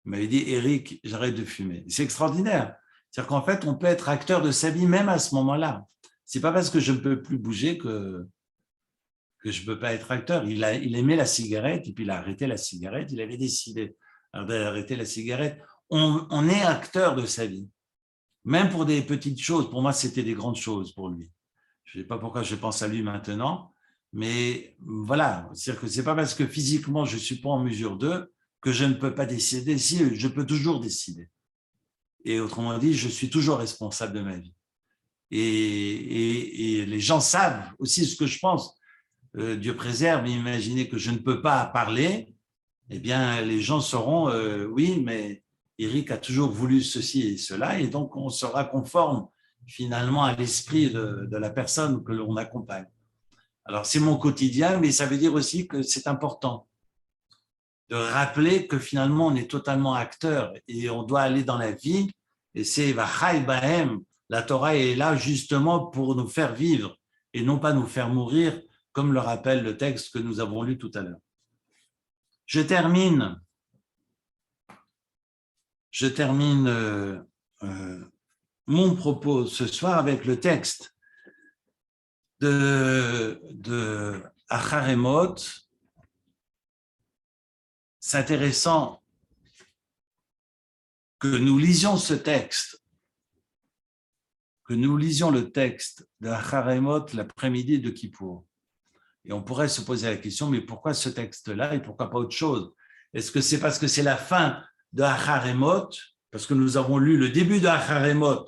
Il m'avait dit, Eric, j'arrête de fumer. C'est extraordinaire. C'est-à-dire qu'en fait, on peut être acteur de sa vie même à ce moment-là. Ce n'est pas parce que je ne peux plus bouger que je ne peux pas être acteur. Il aimait la cigarette et puis il a arrêté la cigarette. Il avait décidé d'arrêter la cigarette. On est acteur de sa vie. Même pour des petites choses. Pour moi, c'était des grandes choses pour lui. Je ne sais pas pourquoi je pense à lui maintenant. Mais voilà, c'est-à-dire que ce n'est pas parce que physiquement, je ne suis pas en mesure d'eux que je ne peux pas décider. Si, je peux toujours décider. Et autrement dit, je suis toujours responsable de ma vie. Et les gens savent aussi ce que je pense. Dieu préserve, imaginez que je ne peux pas parler, eh bien, les gens sauront, oui, mais Eric a toujours voulu ceci et cela, et donc on sera conforme finalement à l'esprit de la personne que l'on accompagne. Alors, c'est mon quotidien, mais ça veut dire aussi que c'est important de rappeler que finalement, on est totalement acteur et on doit aller dans la vie, et c'est Vachai Bahem. La Torah est là justement pour nous faire vivre et non pas nous faire mourir, comme le rappelle le texte que nous avons lu tout à l'heure. Je termine mon propos ce soir avec le texte de Acharemot. C'est intéressant que nous lisions ce texte, que nous lisions le texte de Acharemot l'après-midi de Kippour. Et on pourrait se poser la question, mais pourquoi ce texte-là et pourquoi pas autre chose? Est-ce que c'est parce que c'est la fin de Acharemot, parce que nous avons lu le début de Acharemot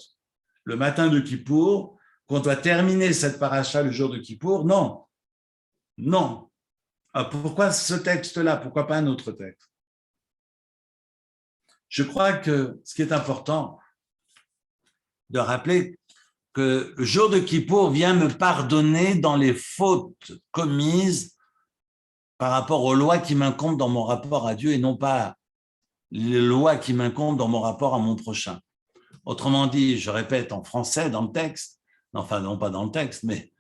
le matin de Kippour, qu'on doit terminer cette paracha le jour de Kippour? Non, non. Alors pourquoi ce texte-là? Pourquoi pas un autre texte? Je crois que ce qui est important de rappeler que le jour de Kippour vient me pardonner dans les fautes commises par rapport aux lois qui m'incombent dans mon rapport à Dieu et non pas les lois qui m'incombent dans mon rapport à mon prochain. Autrement dit, je répète en français dans le texte, enfin non pas dans le texte, mais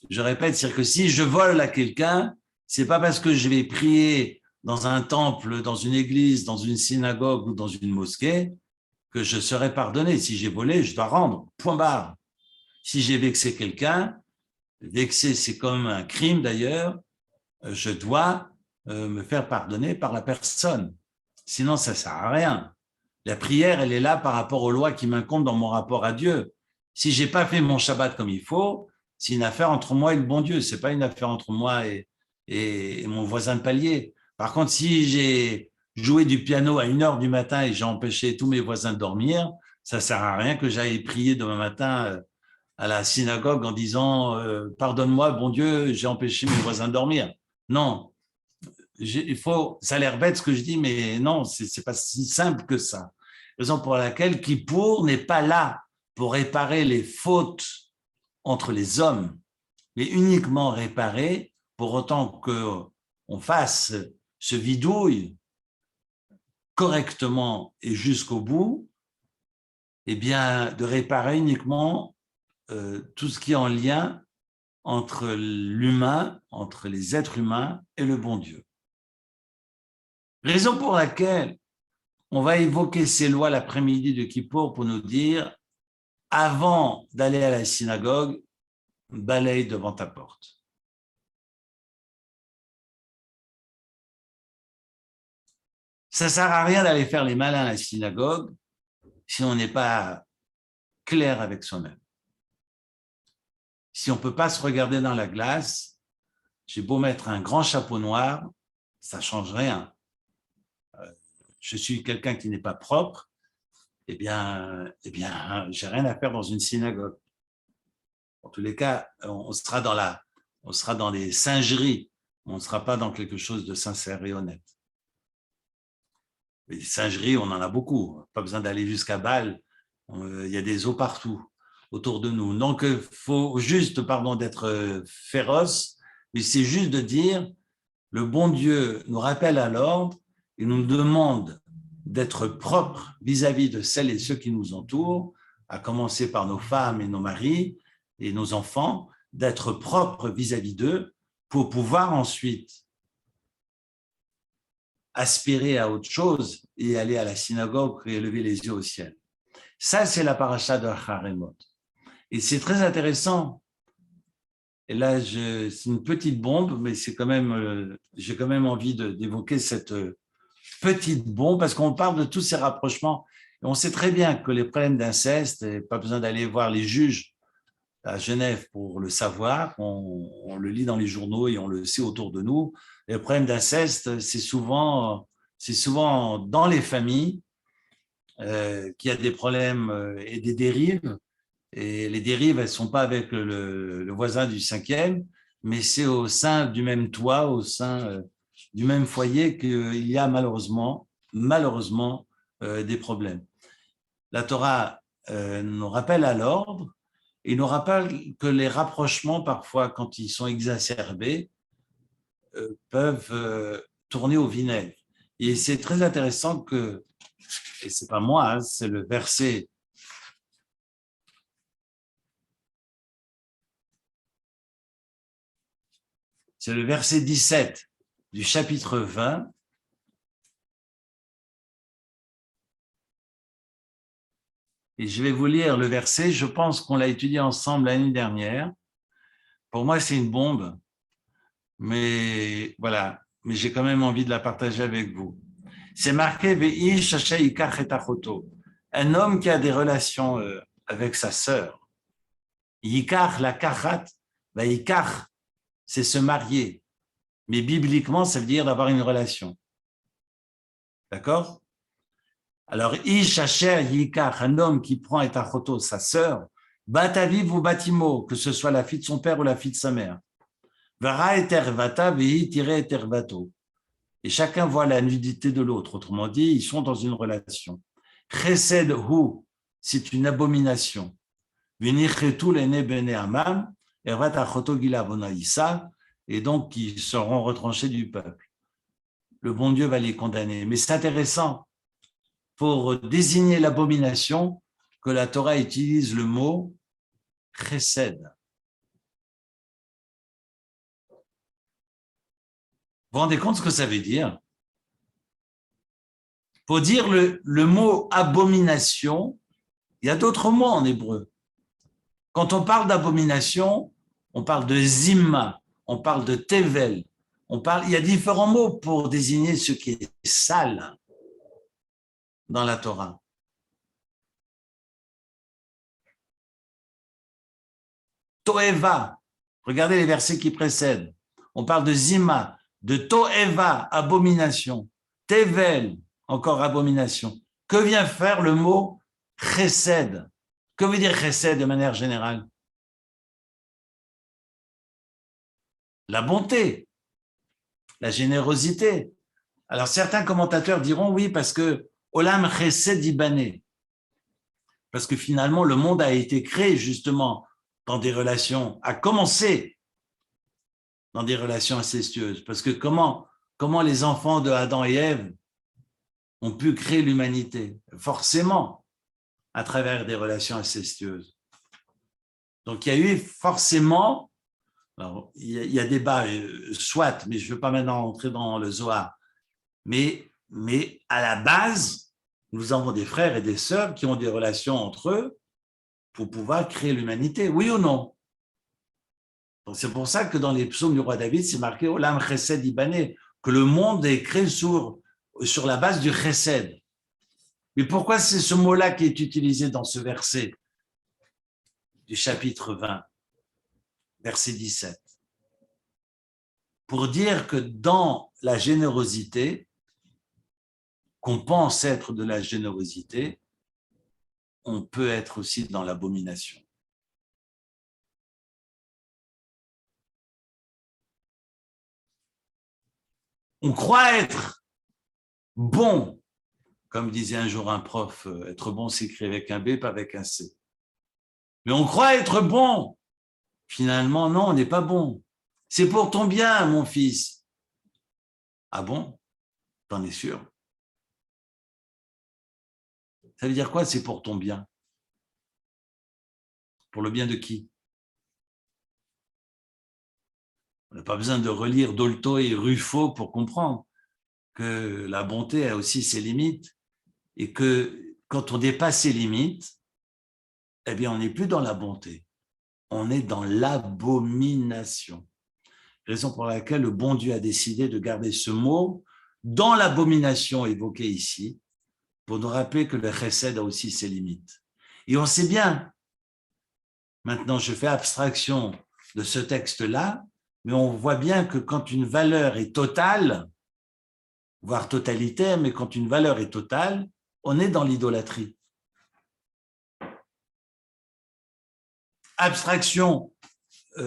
je répète, c'est-à-dire que si je vole à quelqu'un, c'est pas parce que je vais prier dans un temple, dans une église, dans une synagogue ou dans une mosquée que je serai pardonné. Si j'ai volé, je dois rendre, point barre. Si j'ai vexé quelqu'un, vexer c'est comme un crime d'ailleurs, je dois me faire pardonner par la personne. Sinon, ça ne sert à rien. La prière, elle est là par rapport aux lois qui m'incombent dans mon rapport à Dieu. Si je n'ai pas fait mon Shabbat comme il faut, c'est une affaire entre moi et le bon Dieu. Ce n'est pas une affaire entre moi et mon voisin de palier. Par contre, si j'ai joué du piano à 1h du matin et j'ai empêché tous mes voisins de dormir, ça ne sert à rien que j'aille prier demain matin à la synagogue en disant pardonne-moi, bon Dieu, j'ai empêché mes voisins de dormir. Non, ça a l'air bête ce que je dis, mais non, c'est pas si simple que ça. Raison pour laquelle Kippour n'est pas là pour réparer les fautes entre les hommes, mais uniquement réparer pour autant qu'on fasse ce vidouille correctement et jusqu'au bout, eh bien, de réparer uniquement tout ce qui est en lien entre l'humain, entre les êtres humains et le bon Dieu. Raison pour laquelle on va évoquer ces lois l'après-midi de Kippour pour nous dire, avant d'aller à la synagogue, balaye devant ta porte. Ça ne sert à rien d'aller faire les malins à la synagogue si on n'est pas clair avec soi-même. Si on ne peut pas se regarder dans la glace, j'ai beau mettre un grand chapeau noir, ça ne change rien. Je suis quelqu'un qui n'est pas propre, eh bien, j'ai rien à faire dans une synagogue. En tous les cas, on sera dans des singeries, on ne sera pas dans quelque chose de sincère et honnête. Les singeries, on en a beaucoup, pas besoin d'aller jusqu'à Bâle, il y a des eaux partout autour de nous. Donc, il faut juste, pardon, d'être féroce, mais c'est juste de dire, le bon Dieu nous rappelle à l'ordre et nous demande d'être propres vis-à-vis de celles et ceux qui nous entourent, à commencer par nos femmes et nos maris et nos enfants, d'être propres vis-à-vis d'eux pour pouvoir ensuite aspirer à autre chose et aller à la synagogue et lever les yeux au ciel. Ça, c'est la paracha de Haremot. Et c'est très intéressant. Et là, c'est une petite bombe, mais c'est quand même, j'ai quand même envie d'évoquer cette petite bombe parce qu'on parle de tous ces rapprochements. Et on sait très bien que les problèmes d'inceste, et pas besoin d'aller voir les juges à Genève pour le savoir, on le lit dans les journaux et on le sait autour de nous. Les problèmes d'inceste, c'est souvent dans les familles qu'il y a des problèmes et des dérives. Et les dérives, elles ne sont pas avec le voisin du 5e, mais c'est au sein du même toit, au sein du même foyer qu'il y a malheureusement des problèmes. La Torah nous rappelle à l'ordre et nous rappelle que les rapprochements, parfois, quand ils sont exacerbés, peuvent tourner au vinaigre. Et c'est très intéressant que, et ce n'est pas moi, hein, c'est le verset c'est le verset 17 du chapitre 20. Et je vais vous lire le verset, je pense qu'on l'a étudié ensemble l'année dernière. Pour moi, c'est une bombe, mais voilà, mais j'ai quand même envie de la partager avec vous. C'est marqué Veish Hashem Yikach et Achoto, un homme qui a des relations avec sa sœur. Yikach, la kachat, Yikach, c'est se marier. Mais bibliquement, ça veut dire d'avoir une relation. D'accord? Alors, Ish Asher Yikach, un homme qui prend et Achoto, sa sœur, Bataviv ou Batimo, que ce soit la fille de son père ou la fille de sa mère. Vara et Tervata, Vehi tiré et Tervato. Et chacun voit la nudité de l'autre. Autrement dit, ils sont dans une relation. Chesed hu, c'est une abomination. Venichetu l'ene bene amam, ervat achoto gilavonaïsa, et donc ils seront retranchés du peuple. Le bon Dieu va les condamner. Mais c'est intéressant, pour désigner l'abomination, que la Torah utilise le mot chesed. Vous vous rendez compte ce que ça veut dire? Pour dire le mot abomination, il y a d'autres mots en hébreu. Quand on parle d'abomination, on parle de zimma, on parle de tevel, il y a différents mots pour désigner ce qui est sale dans la Torah. Toeva, regardez les versets qui précèdent. On parle de Zima, de Toeva, abomination. Tevel, encore abomination. Que vient faire le mot chesed? Que veut dire chesed de manière générale? La bonté, la générosité. Alors certains commentateurs diront oui parce que Olam chesed ibané, parce que finalement le monde a été créé justement dans des relations, a commencé dans des relations incestueuses. Parce que comment les enfants de Adam et Ève ont pu créer l'humanité? Forcément, à travers des relations incestueuses. Donc, il y a eu forcément, alors, il y a débat, soit, mais je ne veux pas maintenant entrer dans le Zohar, mais à la base, nous avons des frères et des sœurs qui ont des relations entre eux pour pouvoir créer l'humanité, oui ou non? Donc, c'est pour ça que dans les psaumes du roi David, c'est marqué Olam Chesed Ibané, que le monde est créé sur la base du Chesed. Mais pourquoi c'est ce mot-là qui est utilisé dans ce verset du chapitre 20, verset 17? Pour dire que dans la générosité, qu'on pense être de la générosité, on peut être aussi dans l'abomination. On croit être bon, comme disait un jour un prof, être bon s'écrit avec un B, pas avec un C. Mais on croit être bon. Finalement, non, on n'est pas bon. C'est pour ton bien, mon fils. Ah bon? T'en es sûr? Ça veut dire quoi, c'est pour ton bien? Pour le bien de qui? On n'a pas besoin de relire Dolto et Ruffo pour comprendre que la bonté a aussi ses limites et que quand on dépasse ses limites, eh bien, on n'est plus dans la bonté, on est dans l'abomination. Raison pour laquelle le bon Dieu a décidé de garder ce mot dans l'abomination évoquée ici, pour nous rappeler que le chesed a aussi ses limites. Et on sait bien, maintenant je fais abstraction de ce texte-là, mais on voit bien que quand une valeur est totale, voire totalitaire, mais quand une valeur est totale, on est dans l'idolâtrie. Abstraction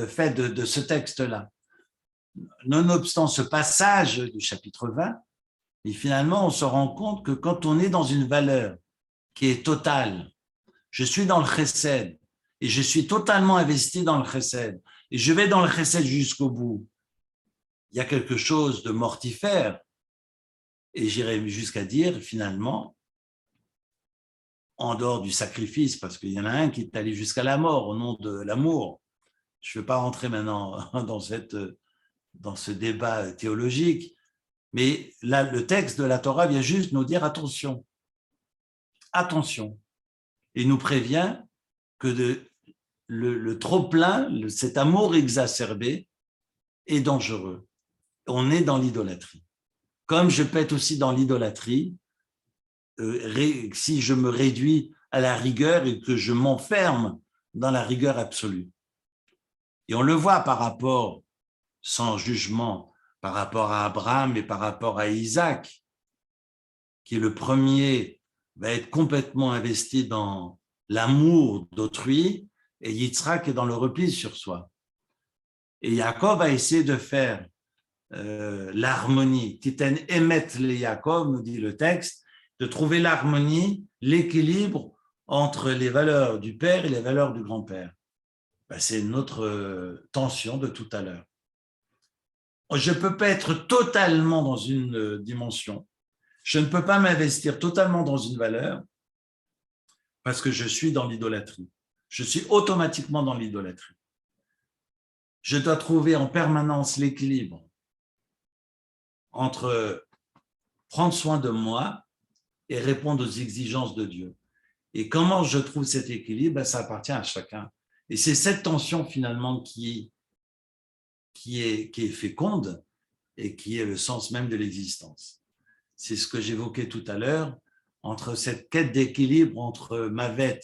faite de ce texte-là. Nonobstant ce passage du chapitre 20, et finalement, on se rend compte que quand on est dans une valeur qui est totale, je suis dans le chesed, et je suis totalement investi dans le chesed, et je vais dans le chesed jusqu'au bout, il y a quelque chose de mortifère, et j'irai jusqu'à dire, finalement, en dehors du sacrifice, parce qu'il y en a un qui est allé jusqu'à la mort au nom de l'amour. Je ne vais pas rentrer maintenant dans ce débat théologique, mais là, le texte de la Torah vient juste nous dire attention, attention, et nous prévient que le trop-plein, cet amour exacerbé est dangereux. On est dans l'idolâtrie. Comme je peux être aussi dans l'idolâtrie, si je me réduis à la rigueur et que je m'enferme dans la rigueur absolue. Et on le voit par rapport, sans jugement, par rapport à Abraham et par rapport à Isaac, qui est le premier, va être complètement investi dans l'amour d'autrui, et Yitzhak est dans le repli sur soi. Et Yaakov a essayé de faire l'harmonie. Titen emet le Yaakov, nous dit le texte, de trouver l'harmonie, l'équilibre entre les valeurs du père et les valeurs du grand-père. Ben, c'est notre tension de tout à l'heure. Je ne peux pas être totalement dans une dimension. Je ne peux pas m'investir totalement dans une valeur parce que je suis dans l'idolâtrie. Je suis automatiquement dans l'idolâtrie. Je dois trouver en permanence l'équilibre entre prendre soin de moi et répondre aux exigences de Dieu. Et comment je trouve cet équilibre? Ça appartient à chacun. Et c'est cette tension finalement qui est féconde et qui est le sens même de l'existence. C'est ce que j'évoquais tout à l'heure, entre cette quête d'équilibre entre Mavet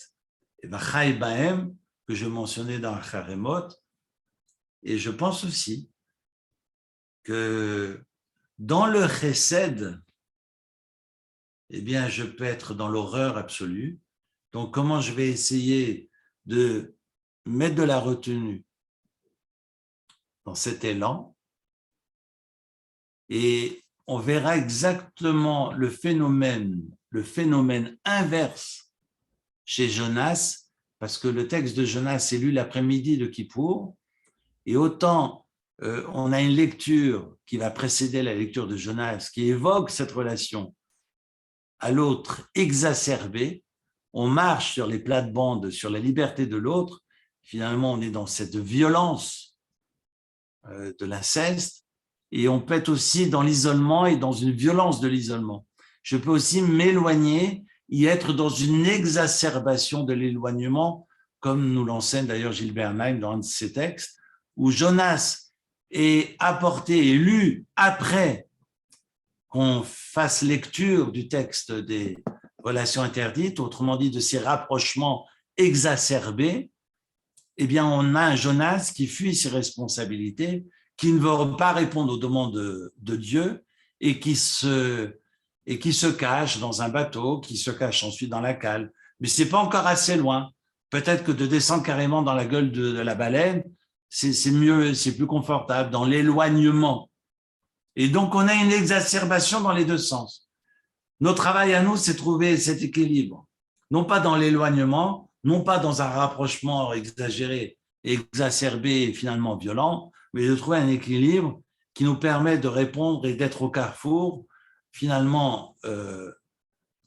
et Vachai Bahem, que je mentionnais dans Acharemot, et je pense aussi que dans le chesed, eh bien, je peux être dans l'horreur absolue. Donc, comment je vais essayer de mettre de la retenue dans cet élan, et on verra exactement le phénomène inverse chez Jonas, parce que le texte de Jonas est lu l'après-midi de Kippour, et autant on a une lecture qui va précéder la lecture de Jonas, qui évoque cette relation à l'autre exacerbée, on marche sur les plates-bandes, sur la liberté de l'autre, finalement on est dans cette violence de l'inceste, et on peut être aussi dans l'isolement et dans une violence de l'isolement. Je peux aussi m'éloigner y être dans une exacerbation de l'éloignement, comme nous l'enseigne d'ailleurs Gilbert Naim dans un de ses textes, où Jonas est apporté et lu après qu'on fasse lecture du texte des relations interdites, autrement dit de ces rapprochements exacerbés. Eh bien, on a un Jonas qui fuit ses responsabilités, qui ne veut pas répondre aux demandes de Dieu et qui se cache dans un bateau, qui se cache ensuite dans la cale. Mais ce n'est pas encore assez loin. Peut-être que de descendre carrément dans la gueule de la baleine, c'est mieux, c'est plus confortable, dans l'éloignement. Et donc, on a une exacerbation dans les deux sens. Notre travail à nous, c'est trouver cet équilibre, non pas dans l'éloignement, non pas dans un rapprochement exagéré, exacerbé et finalement violent, mais de trouver un équilibre qui nous permet de répondre et d'être au carrefour, finalement,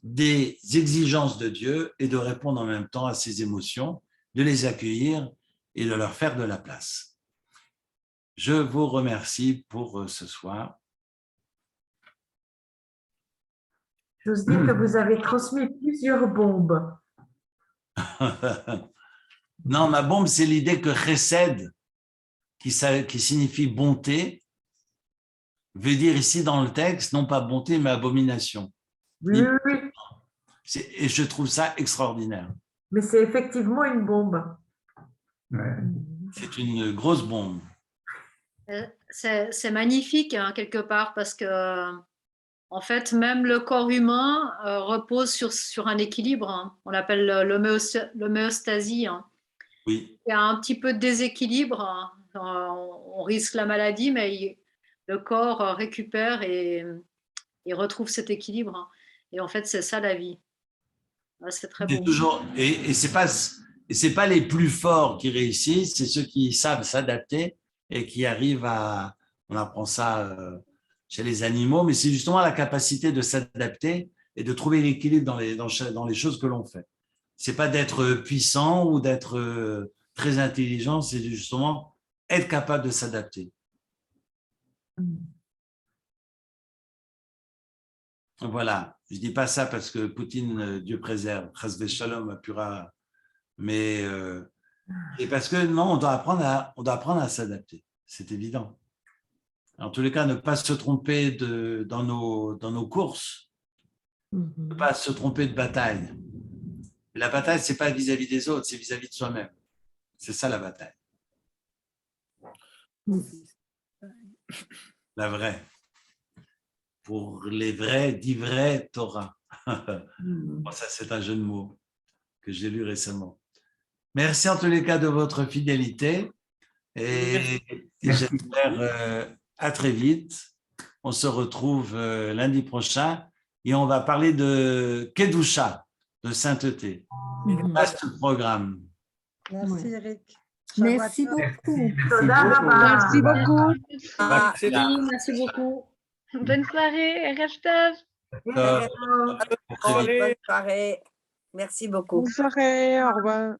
des exigences de Dieu et de répondre en même temps à ses émotions, de les accueillir et de leur faire de la place. Je vous remercie pour ce soir.
J'ose dire que vous avez transmis plusieurs bombes.
Non, ma bombe, c'est l'idée que chesed, qui signifie bonté, veut dire ici dans le texte, non pas bonté, mais abomination.
Oui, oui, oui.
Et je trouve ça extraordinaire.
Mais c'est effectivement une bombe.
Ouais.
C'est une grosse bombe.
C'est magnifique, hein, quelque part, parce que, en fait, même le corps humain repose sur un équilibre. Hein. On l'appelle l'homéostasie. Hein.
Oui.
Il y a un petit peu de déséquilibre. Hein. On risque la maladie, mais le corps récupère et retrouve cet équilibre. Hein. Et en fait, c'est ça la vie. C'est très beau.
Et c'est pas les plus forts qui réussissent, c'est ceux qui savent s'adapter et qui arrivent à, on apprend ça chez les animaux, mais c'est justement la capacité de s'adapter et de trouver l'équilibre dans les choses que l'on fait. C'est pas d'être puissant ou d'être très intelligent, c'est justement être capable de s'adapter. Voilà, je dis pas ça parce que Poutine, Dieu préserve, Chasvé Shalom, Apura, mais et parce que non, on doit apprendre à s'adapter, c'est évident. En tous les cas, ne pas se tromper dans nos courses, ne pas se tromper de bataille. La bataille, c'est pas vis-à-vis des autres, c'est vis-à-vis de soi-même. C'est ça la bataille. La vraie. Pour les vrais, dits vrais Torah. Bon, ça, c'est un jeu de mots que j'ai lu récemment. Merci en tous les cas de votre fidélité et j'espère à très vite. On se retrouve lundi prochain et on va parler de Kedusha, de sainteté. Vaste programme.
Merci Eric.
Merci beaucoup.
Merci
beaucoup.
Merci beaucoup.
Bonne soirée, Erev Tov.
Bonne soirée. Merci beaucoup.
Bonne soirée, au revoir.